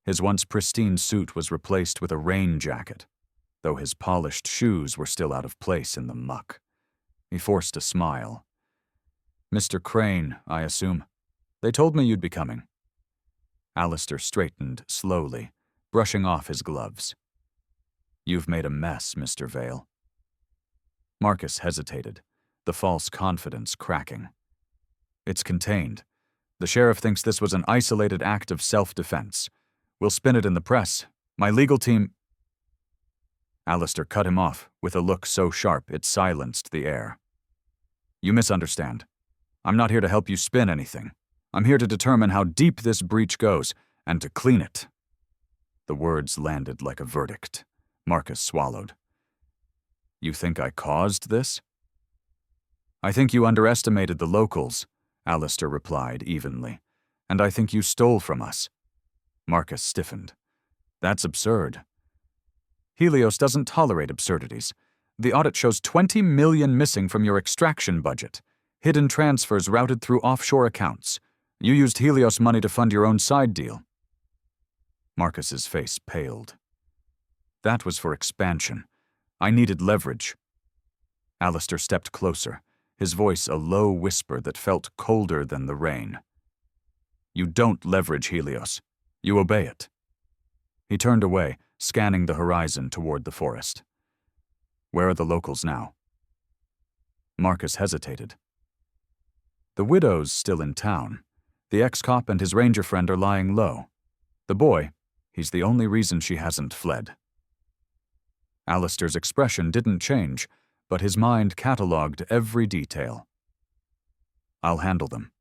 A: His once pristine suit was replaced with a rain jacket, though his polished shoes were still out of place in the muck. He forced a smile. "Mr. Crane, I assume. They told me you'd be coming." Alistair straightened slowly, brushing off his gloves. "You've made a mess, Mr. Vale." Marcus hesitated, the false confidence cracking. "It's contained. The sheriff thinks this was an isolated act of self-defense. We'll spin it in the press. My legal team—" Alistair cut him off with a look so sharp it silenced the air. "You misunderstand. I'm not here to help you spin anything. I'm here to determine how deep this breach goes, and to clean it." The words landed like a verdict. Marcus swallowed. "You think I caused this?" "I think you underestimated the locals," Alistair replied evenly. "And I think you stole from us." Marcus stiffened. "That's absurd." "Helios doesn't tolerate absurdities. The audit shows 20 million missing from your extraction budget. Hidden transfers routed through offshore accounts. You used Helios money to fund your own side deal." Marcus's face paled. "That was for expansion. I needed leverage." Alistair stepped closer, his voice a low whisper that felt colder than the rain. "You don't leverage Helios. You obey it." He turned away, scanning the horizon toward the forest. "Where are the locals now?" Marcus hesitated. "The widow's still in town. The ex-cop and his ranger friend are lying low. The boy, he's the only reason she hasn't fled." Alistair's expression didn't change, but his mind catalogued every detail. "I'll handle them."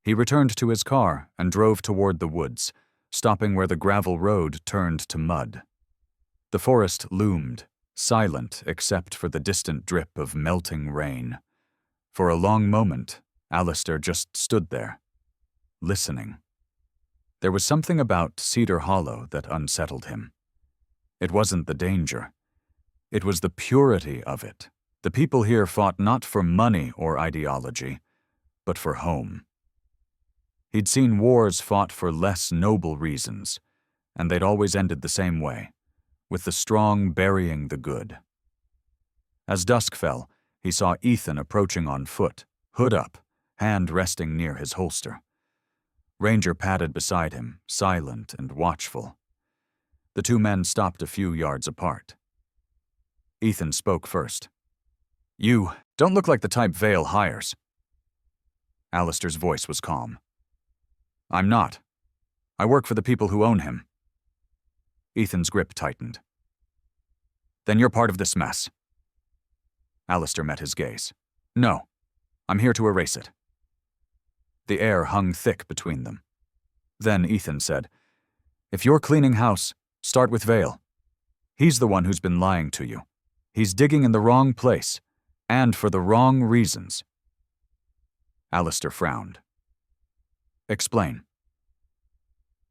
A: He returned to his car and drove toward the woods, stopping where the gravel road turned to mud. The forest loomed, silent except for the distant drip of melting rain. For a long moment, Alistair just stood there, listening. There was something about Cedar Hollow that unsettled him. It wasn't the danger. It was the purity of it. The people here fought not for money or ideology, but for home. He'd seen wars fought for less noble reasons, and they'd always ended the same way, with the strong burying the good. As dusk fell, he saw Ethan approaching on foot, hood up, hand resting near his holster. Ranger padded beside him, silent and watchful. The two men stopped a few yards apart. Ethan spoke first. "You don't look like the type Vale hires." Alistair's voice was calm. "I'm not. I work for the people who own him." Ethan's grip tightened. "Then you're part of this mess." Alistair met his gaze. "No, I'm here to erase it." The air hung thick between them. Then Ethan said, "If you're cleaning house, start with Vale. He's the one who's been lying to you. He's digging in the wrong place, and for the wrong reasons." Alistair frowned. "Explain."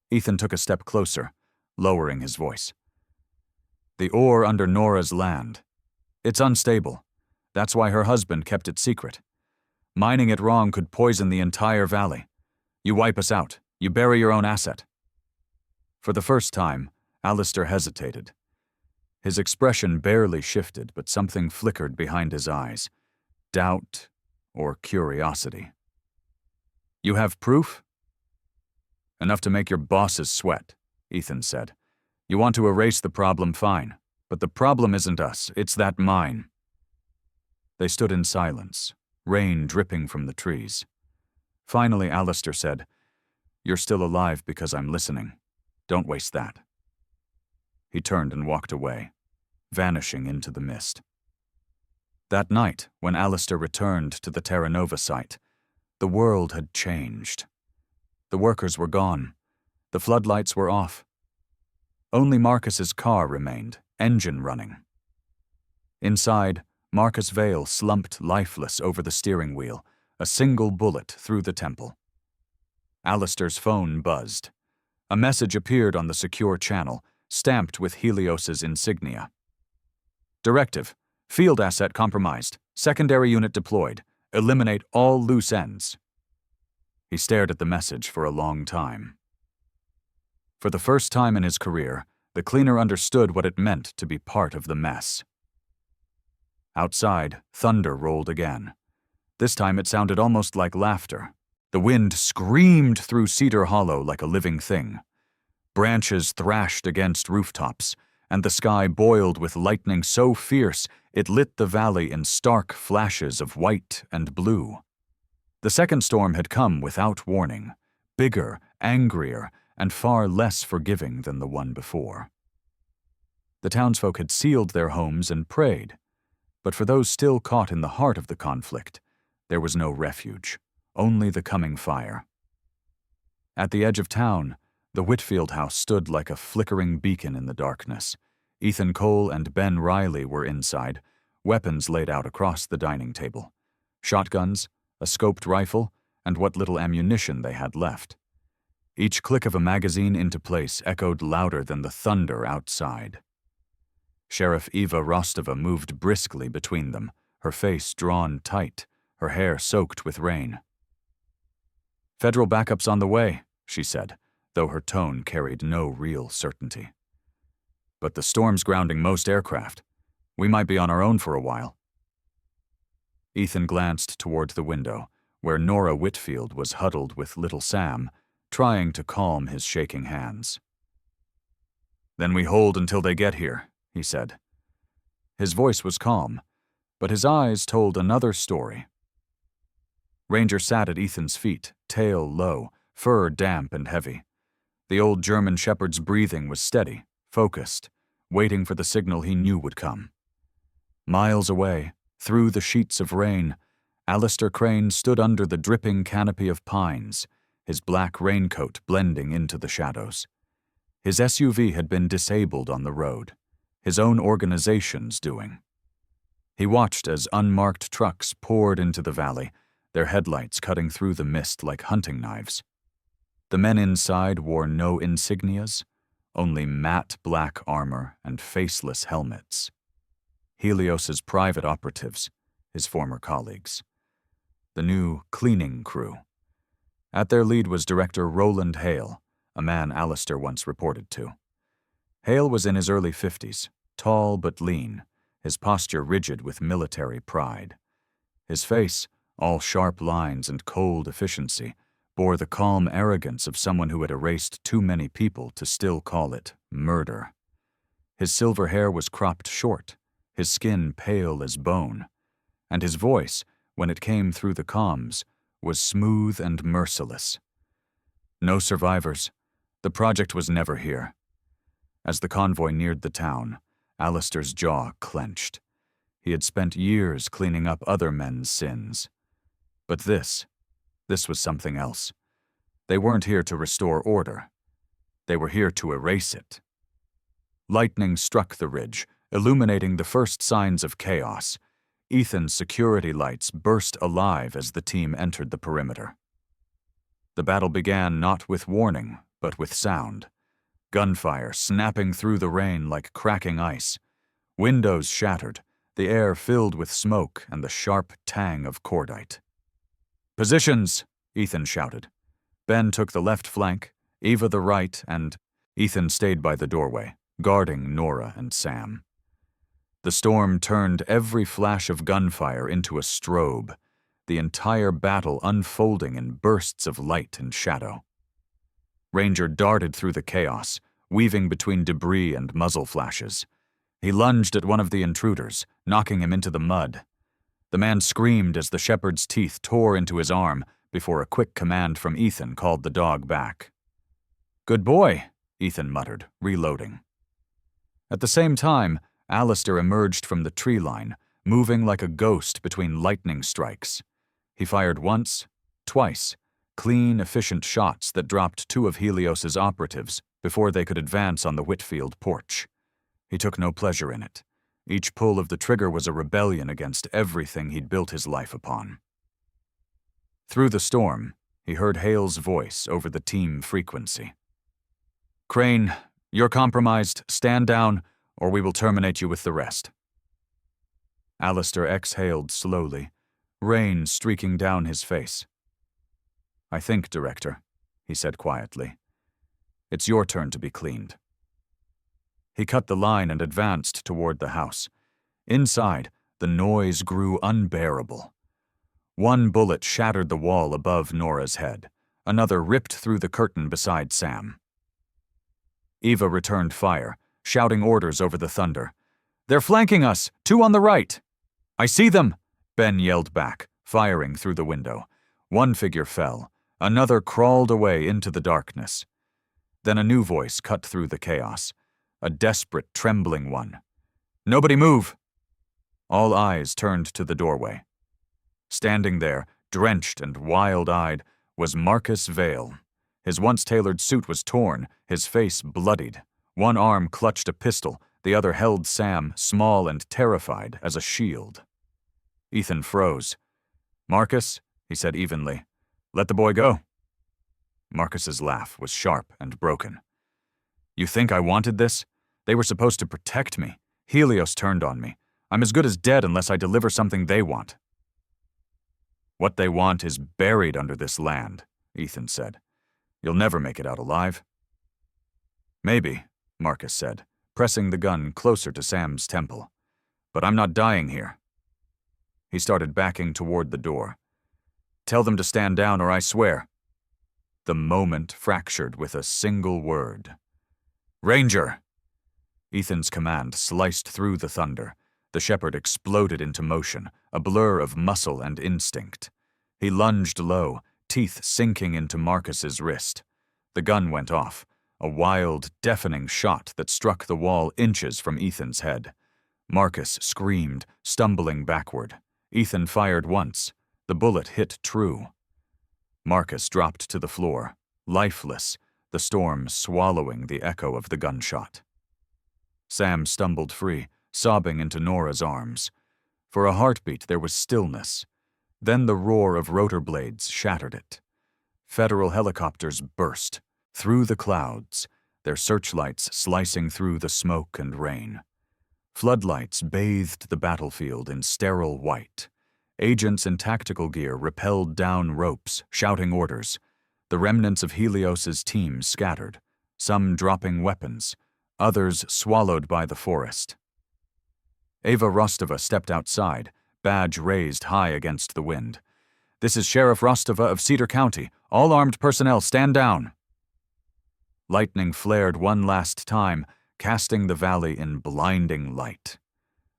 A: Ethan took a step closer, lowering his voice. "The ore under Nora's land. It's unstable. That's why her husband kept it secret. Mining it wrong could poison the entire valley. You wipe us out. You bury your own asset." For the first time, Alistair hesitated. His expression barely shifted, but something flickered behind his eyes. Doubt or curiosity. "You have proof?" "Enough to make your bosses sweat," Ethan said. "You want to erase the problem, fine. But the problem isn't us, it's that mine." They stood in silence, rain dripping from the trees. Finally, Alistair said, "You're still alive because I'm listening. Don't waste that." He turned and walked away, vanishing into the mist. That night, when Alistair returned to the Terra Nova site, the world had changed. The workers were gone. The floodlights were off. Only Marcus's car remained, engine running. Inside, Marcus Vale slumped lifeless over the steering wheel, a single bullet through the temple. Alistair's phone buzzed. A message appeared on the secure channel, stamped with Helios's insignia. "Directive. Field asset compromised. Secondary unit deployed. Eliminate all loose ends." He stared at the message for a long time. For the first time in his career, the cleaner understood what it meant to be part of the mess. Outside, thunder rolled again. This time it sounded almost like laughter. The wind screamed through Cedar Hollow like a living thing. Branches thrashed against rooftops, and the sky boiled with lightning so fierce it lit the valley in stark flashes of white and blue. The second storm had come without warning, bigger, angrier, and far less forgiving than the one before. The townsfolk had sealed their homes and prayed, but for those still caught in the heart of the conflict, there was no refuge, only the coming fire. At the edge of town, the Whitfield house stood like a flickering beacon in the darkness. Ethan Cole and Ben Riley were inside, weapons laid out across the dining table. Shotguns, a scoped rifle, and what little ammunition they had left. Each click of a magazine into place echoed louder than the thunder outside. Sheriff Eva Rostova moved briskly between them, her face drawn tight, her hair soaked with rain. "Federal backup's on the way," she said, though her tone carried no real certainty. "But the storm's grounding most aircraft. We might be on our own for a while." Ethan glanced toward the window, where Nora Whitfield was huddled with little Sam, trying to calm his shaking hands. "Then we hold until they get here," he said. His voice was calm, but his eyes told another story. Ranger sat at Ethan's feet, tail low, fur damp and heavy. The old German shepherd's breathing was steady, focused, waiting for the signal he knew would come. Miles away, through the sheets of rain, Alistair Crane stood under the dripping canopy of pines, his black raincoat blending into the shadows. His SUV had been disabled on the road, his own organization's doing. He watched as unmarked trucks poured into the valley, their headlights cutting through the mist like hunting knives. The men inside wore no insignias, only matte black armor and faceless helmets. Helios's private operatives, his former colleagues. The new cleaning crew. At their lead was Director Roland Hale, a man Alistair once reported to. Hale was in his early 50s, tall but lean, his posture rigid with military pride. His face, all sharp lines and cold efficiency, bore the calm arrogance of someone who had erased too many people to still call it murder. His silver hair was cropped short, his skin pale as bone, and his voice, when it came through the comms, was smooth and merciless. No survivors. The project was never here. As the convoy neared the town, Alistair's jaw clenched. He had spent years cleaning up other men's sins. But this was something else. They weren't here to restore order. They were here to erase it. Lightning struck the ridge, illuminating the first signs of chaos. Ethan's security lights burst alive as the team entered the perimeter. The battle began not with warning, but with sound. Gunfire snapping through the rain like cracking ice. Windows shattered, the air filled with smoke and the sharp tang of cordite. "Positions!" Ethan shouted. Ben took the left flank, Eva the right, and Ethan stayed by the doorway, guarding Nora and Sam. The storm turned every flash of gunfire into a strobe, the entire battle unfolding in bursts of light and shadow. Ranger darted through the chaos, weaving between debris and muzzle flashes. He lunged at one of the intruders, knocking him into the mud. The man screamed as the shepherd's teeth tore into his arm before a quick command from Ethan called the dog back. "Good boy," Ethan muttered, reloading. At the same time, Alistair emerged from the tree line, moving like a ghost between lightning strikes. He fired once, twice, clean, efficient shots that dropped two of Helios's operatives before they could advance on the Whitfield porch. He took no pleasure in it. Each pull of the trigger was a rebellion against everything he'd built his life upon. Through the storm, he heard Hale's voice over the team frequency. "Crane, you're compromised. Stand down, or we will terminate you with the rest." Alistair exhaled slowly, rain streaking down his face. "I think, Director," he said quietly, It's your turn to be cleaned." He cut the line and advanced toward the house. Inside, the noise grew unbearable. One bullet shattered the wall above Nora's head. Another ripped through the curtain beside Sam. Eva returned fire, shouting orders over the thunder. "They're flanking us! 2 on the right!" "I see them!" Ben yelled back, firing through the window. One figure fell. Another crawled away into the darkness. Then a new voice cut through the chaos. A desperate, trembling one. "Nobody move!" All eyes turned to the doorway. Standing there, drenched and wild-eyed, was Marcus Vale. His once-tailored suit was torn, his face bloodied. One arm clutched a pistol, the other held Sam, small and terrified, as a shield. Ethan froze. "Marcus," he said evenly, "let the boy go." Marcus's laugh was sharp and broken. "You think I wanted this? They were supposed to protect me. Helios turned on me. I'm as good as dead unless I deliver something they want." "What they want is buried under this land," Ethan said. "You'll never make it out alive." "Maybe," Marcus said, pressing the gun closer to Sam's temple. "But I'm not dying here." He started backing toward the door. "Tell them to stand down or I swear." The moment fractured with a single word. "Ranger!" Ethan's command sliced through the thunder. The shepherd exploded into motion, a blur of muscle and instinct. He lunged low, teeth sinking into Marcus's wrist. The gun went off, a wild, deafening shot that struck the wall inches from Ethan's head. Marcus screamed, stumbling backward. Ethan fired once. The bullet hit true. Marcus dropped to the floor, lifeless, the storm swallowing the echo of the gunshot. Sam stumbled free, sobbing into Nora's arms. For a heartbeat there was stillness. Then the roar of rotor blades shattered it. Federal helicopters burst, through the clouds, their searchlights slicing through the smoke and rain. Floodlights bathed the battlefield in sterile white. Agents in tactical gear rappelled down ropes, shouting orders. The remnants of Helios's team scattered, some dropping weapons, others swallowed by the forest. Eva Rostova stepped outside, badge raised high against the wind. "This is Sheriff Rostova of Cedar County. All armed personnel, stand down." Lightning flared one last time, casting the valley in blinding light.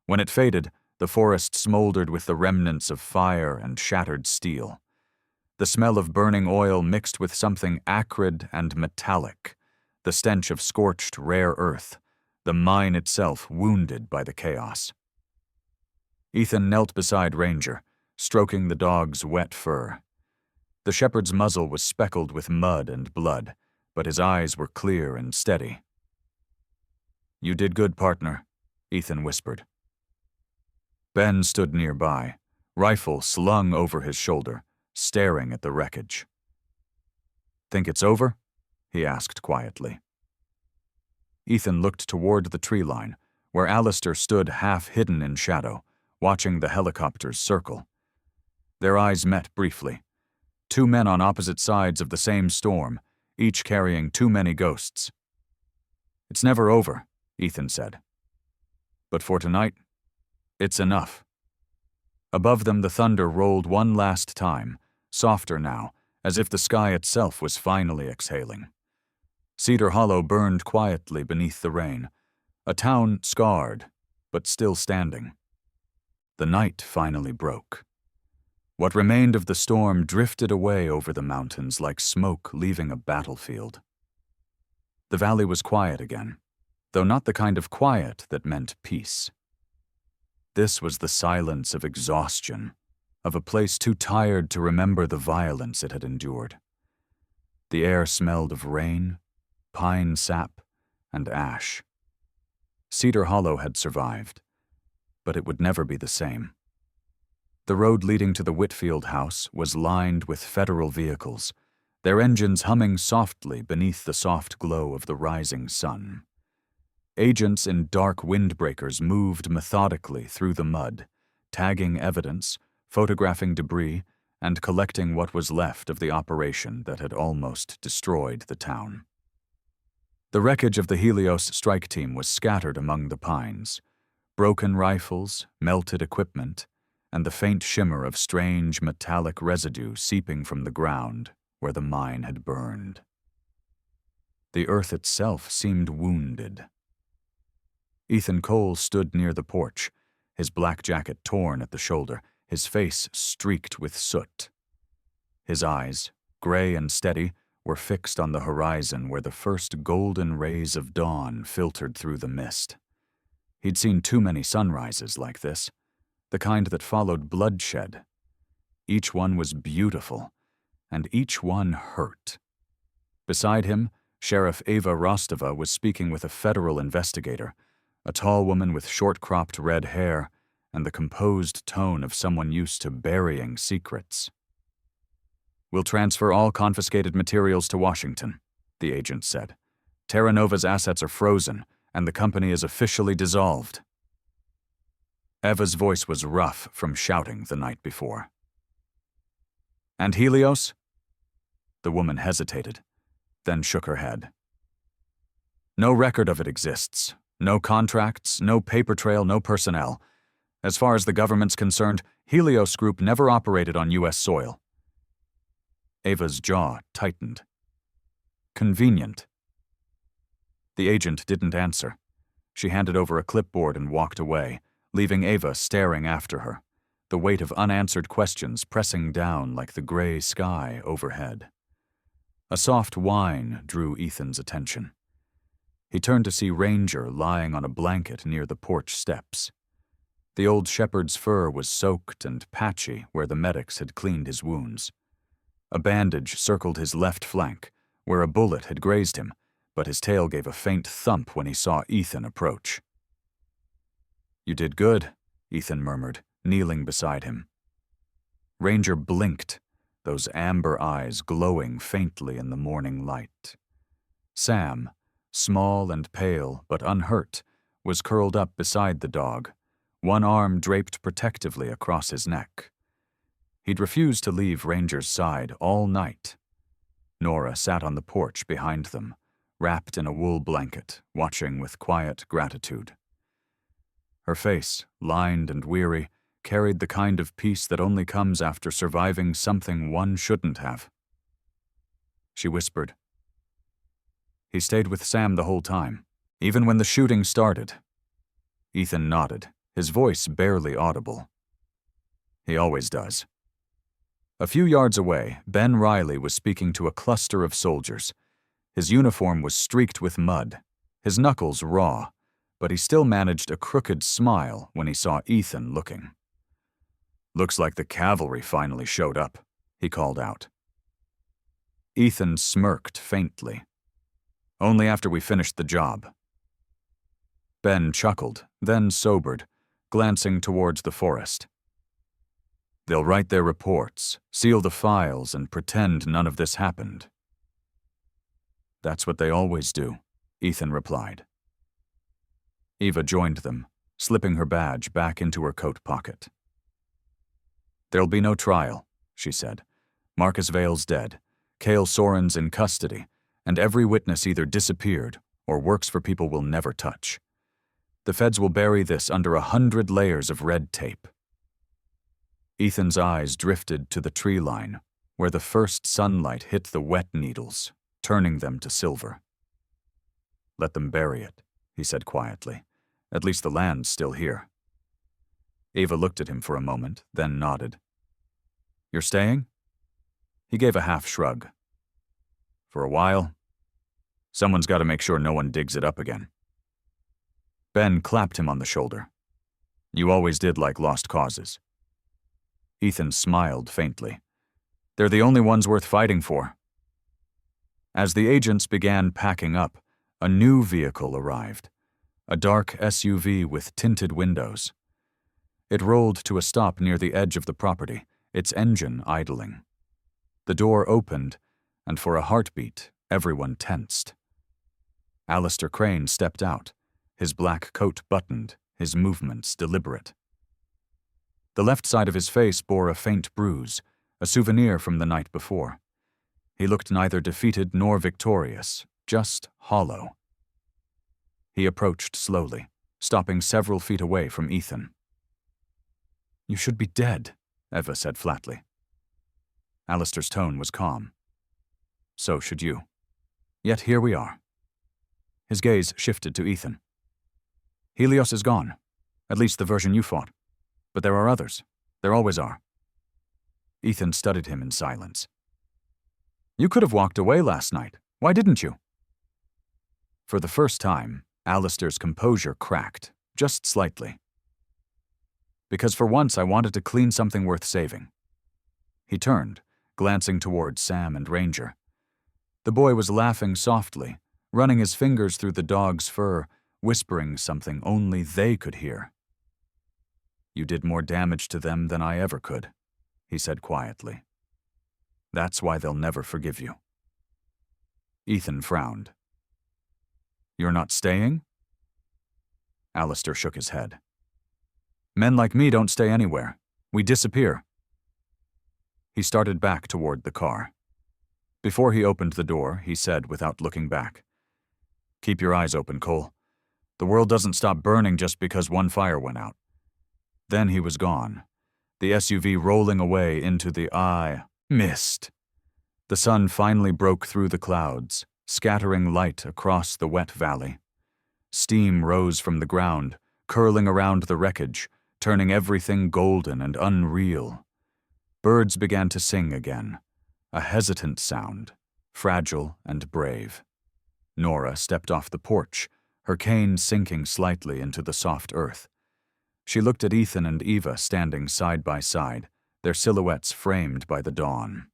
A: When it faded, the forest smoldered with the remnants of fire and shattered steel. The smell of burning oil mixed with something acrid and metallic, the stench of scorched, rare earth, the mine itself wounded by the chaos. Ethan knelt beside Ranger, stroking the dog's wet fur. The shepherd's muzzle was speckled with mud and blood, but his eyes were clear and steady. "You did good, partner," Ethan whispered. Ben stood nearby, rifle slung over his shoulder, staring at the wreckage. "Think it's over?" he asked quietly. Ethan looked toward the tree line, where Alistair stood half hidden in shadow, watching the helicopters circle. Their eyes met briefly. 2 men on opposite sides of the same storm, each carrying too many ghosts. "It's never over," Ethan said. "But for tonight, it's enough." Above them the thunder rolled one last time, softer now, as if the sky itself was finally exhaling. Cedar Hollow burned quietly beneath the rain, a town scarred, but still standing. The night finally broke. What remained of the storm drifted away over the mountains like smoke leaving a battlefield. The valley was quiet again, though not the kind of quiet that meant peace. This was the silence of exhaustion, of a place too tired to remember the violence it had endured. The air smelled of rain, pine sap, and ash. Cedar Hollow had survived, but it would never be the same. The road leading to the Whitfield house was lined with federal vehicles, their engines humming softly beneath the soft glow of the rising sun. Agents in dark windbreakers moved methodically through the mud, tagging evidence, photographing debris, and collecting what was left of the operation that had almost destroyed the town. The wreckage of the Helios strike team was scattered among the pines. Broken rifles, melted equipment, and the faint shimmer of strange metallic residue seeping from the ground where the mine had burned. The earth itself seemed wounded. Ethan Cole stood near the porch, his black jacket torn at the shoulder, his face streaked with soot. His eyes, gray and steady, were fixed on the horizon where the first golden rays of dawn filtered through the mist. He'd seen too many sunrises like this, the kind that followed bloodshed. Each one was beautiful, and each one hurt. Beside him, Sheriff Ava Rostova was speaking with a federal investigator, a tall woman with short-cropped red hair and the composed tone of someone used to burying secrets. "We'll transfer all confiscated materials to Washington," the agent said. "Terra Nova's assets are frozen, and the company is officially dissolved." Eva's voice was rough from shouting the night before. "And Helios?" The woman hesitated, then shook her head. "No record of it exists. No contracts, no paper trail, no personnel. As far as the government's concerned, Helios Group never operated on U.S. soil." Ava's jaw tightened. "Convenient." The agent didn't answer. She handed over a clipboard and walked away, leaving Ava staring after her, the weight of unanswered questions pressing down like the gray sky overhead. A soft whine drew Ethan's attention. He turned to see Ranger lying on a blanket near the porch steps. The old shepherd's fur was soaked and patchy where the medics had cleaned his wounds. A bandage circled his left flank, where a bullet had grazed him, but his tail gave a faint thump when he saw Ethan approach. "You did good," Ethan murmured, kneeling beside him. Ranger blinked, those amber eyes glowing faintly in the morning light. Sam, small and pale but unhurt, was curled up beside the dog, one arm draped protectively across his neck. He'd refused to leave Ranger's side all night. Nora sat on the porch behind them, wrapped in a wool blanket, watching with quiet gratitude. Her face, lined and weary, carried the kind of peace that only comes after surviving something one shouldn't have. She whispered. "He stayed with Sam the whole time, even when the shooting started." Ethan nodded, his voice barely audible. "He always does." A few yards away, Ben Riley was speaking to a cluster of soldiers. His uniform was streaked with mud, his knuckles raw, but he still managed a crooked smile when he saw Ethan looking. "Looks like the cavalry finally showed up," he called out. Ethan smirked faintly. "Only after we finished the job." Ben chuckled, then sobered, glancing towards the forest. "They'll write their reports, seal the files, and pretend none of this happened." "That's what they always do," Ethan replied. Eva joined them, slipping her badge back into her coat pocket. "There'll be no trial," she said. "Marcus Vale's dead, Cale Soren's in custody, and every witness either disappeared or works for people we'll never touch. The feds will bury this under 100 layers of red tape." Ethan's eyes drifted to the tree line, where the first sunlight hit the wet needles, turning them to silver. "Let them bury it," he said quietly. "At least the land's still here." Ava looked at him for a moment, then nodded. "You're staying?" He gave a half shrug. "For a while. Someone's got to make sure no one digs it up again." Ben clapped him on the shoulder. "You always did like lost causes." Ethan smiled faintly. "They're the only ones worth fighting for." As the agents began packing up, a new vehicle arrived, a dark SUV with tinted windows. It rolled to a stop near the edge of the property, its engine idling. The door opened, and for a heartbeat, everyone tensed. Alistair Crane stepped out, his black coat buttoned, his movements deliberate. The left side of his face bore a faint bruise, a souvenir from the night before. He looked neither defeated nor victorious, just hollow. He approached slowly, stopping several feet away from Ethan. "You should be dead," Eva said flatly. Alistair's tone was calm. "So should you. Yet here we are." His gaze shifted to Ethan. "Helios is gone, at least the version you fought. But there are others. There always are." Ethan studied him in silence. "You could have walked away last night. Why didn't you?" For the first time, Alistair's composure cracked, just slightly. "Because for once I wanted to clean something worth saving." He turned, glancing towards Sam and Ranger. The boy was laughing softly, running his fingers through the dog's fur, whispering something only they could hear. "You did more damage to them than I ever could," he said quietly. "That's why they'll never forgive you." Ethan frowned. "You're not staying?" Alistair shook his head. "Men like me don't stay anywhere. We disappear." He started back toward the car. Before he opened the door, he said without looking back, "Keep your eyes open, Cole. The world doesn't stop burning just because one fire went out." Then he was gone, the SUV rolling away into the mist. The sun finally broke through the clouds, scattering light across the wet valley. Steam rose from the ground, curling around the wreckage, turning everything golden and unreal. Birds began to sing again, a hesitant sound, fragile and brave. Nora stepped off the porch, her cane sinking slightly into the soft earth. She looked at Ethan and Eva standing side by side, their silhouettes framed by the dawn.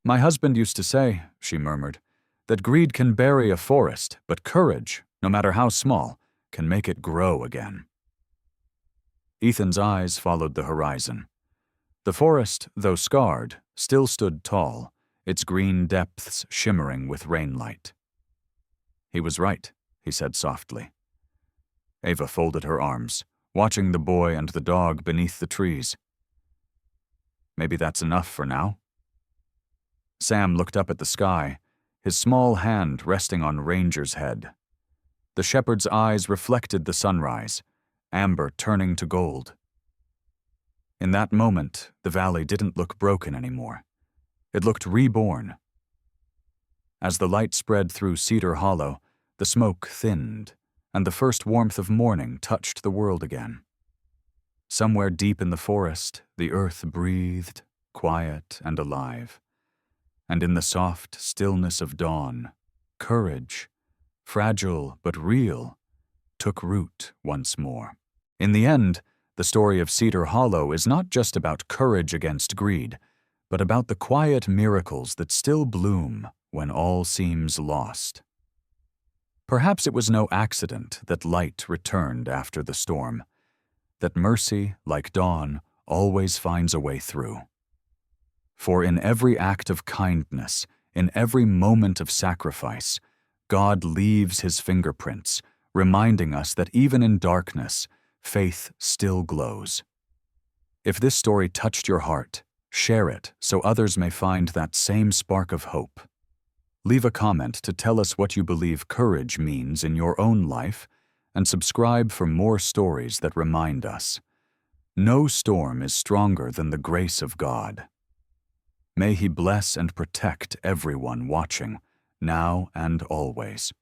A: "My husband used to say," she murmured, "that greed can bury a forest, but courage, no matter how small, can make it grow again." Ethan's eyes followed the horizon. The forest, though scarred, still stood tall, its green depths shimmering with rainlight. "He was right," he said softly. Eva folded her arms, watching the boy and the dog beneath the trees. "Maybe that's enough for now." Sam looked up at the sky, his small hand resting on Ranger's head. The shepherd's eyes reflected the sunrise, amber turning to gold. In that moment, the valley didn't look broken anymore. It looked reborn. As the light spread through Cedar Hollow, the smoke thinned, and the first warmth of morning touched the world again. Somewhere deep in the forest, the earth breathed, quiet and alive. And in the soft stillness of dawn, courage, fragile but real, took root once more. In the end, the story of Cedar Hollow is not just about courage against greed, but about the quiet miracles that still bloom when all seems lost. Perhaps it was no accident that light returned after the storm, that mercy, like dawn, always finds a way through. For in every act of kindness, in every moment of sacrifice, God leaves his fingerprints, reminding us that even in darkness, faith still glows. If this story touched your heart, share it so others may find that same spark of hope. Leave a comment to tell us what you believe courage means in your own life, and subscribe for more stories that remind us. No storm is stronger than the grace of God. May he bless and protect everyone watching, now and always.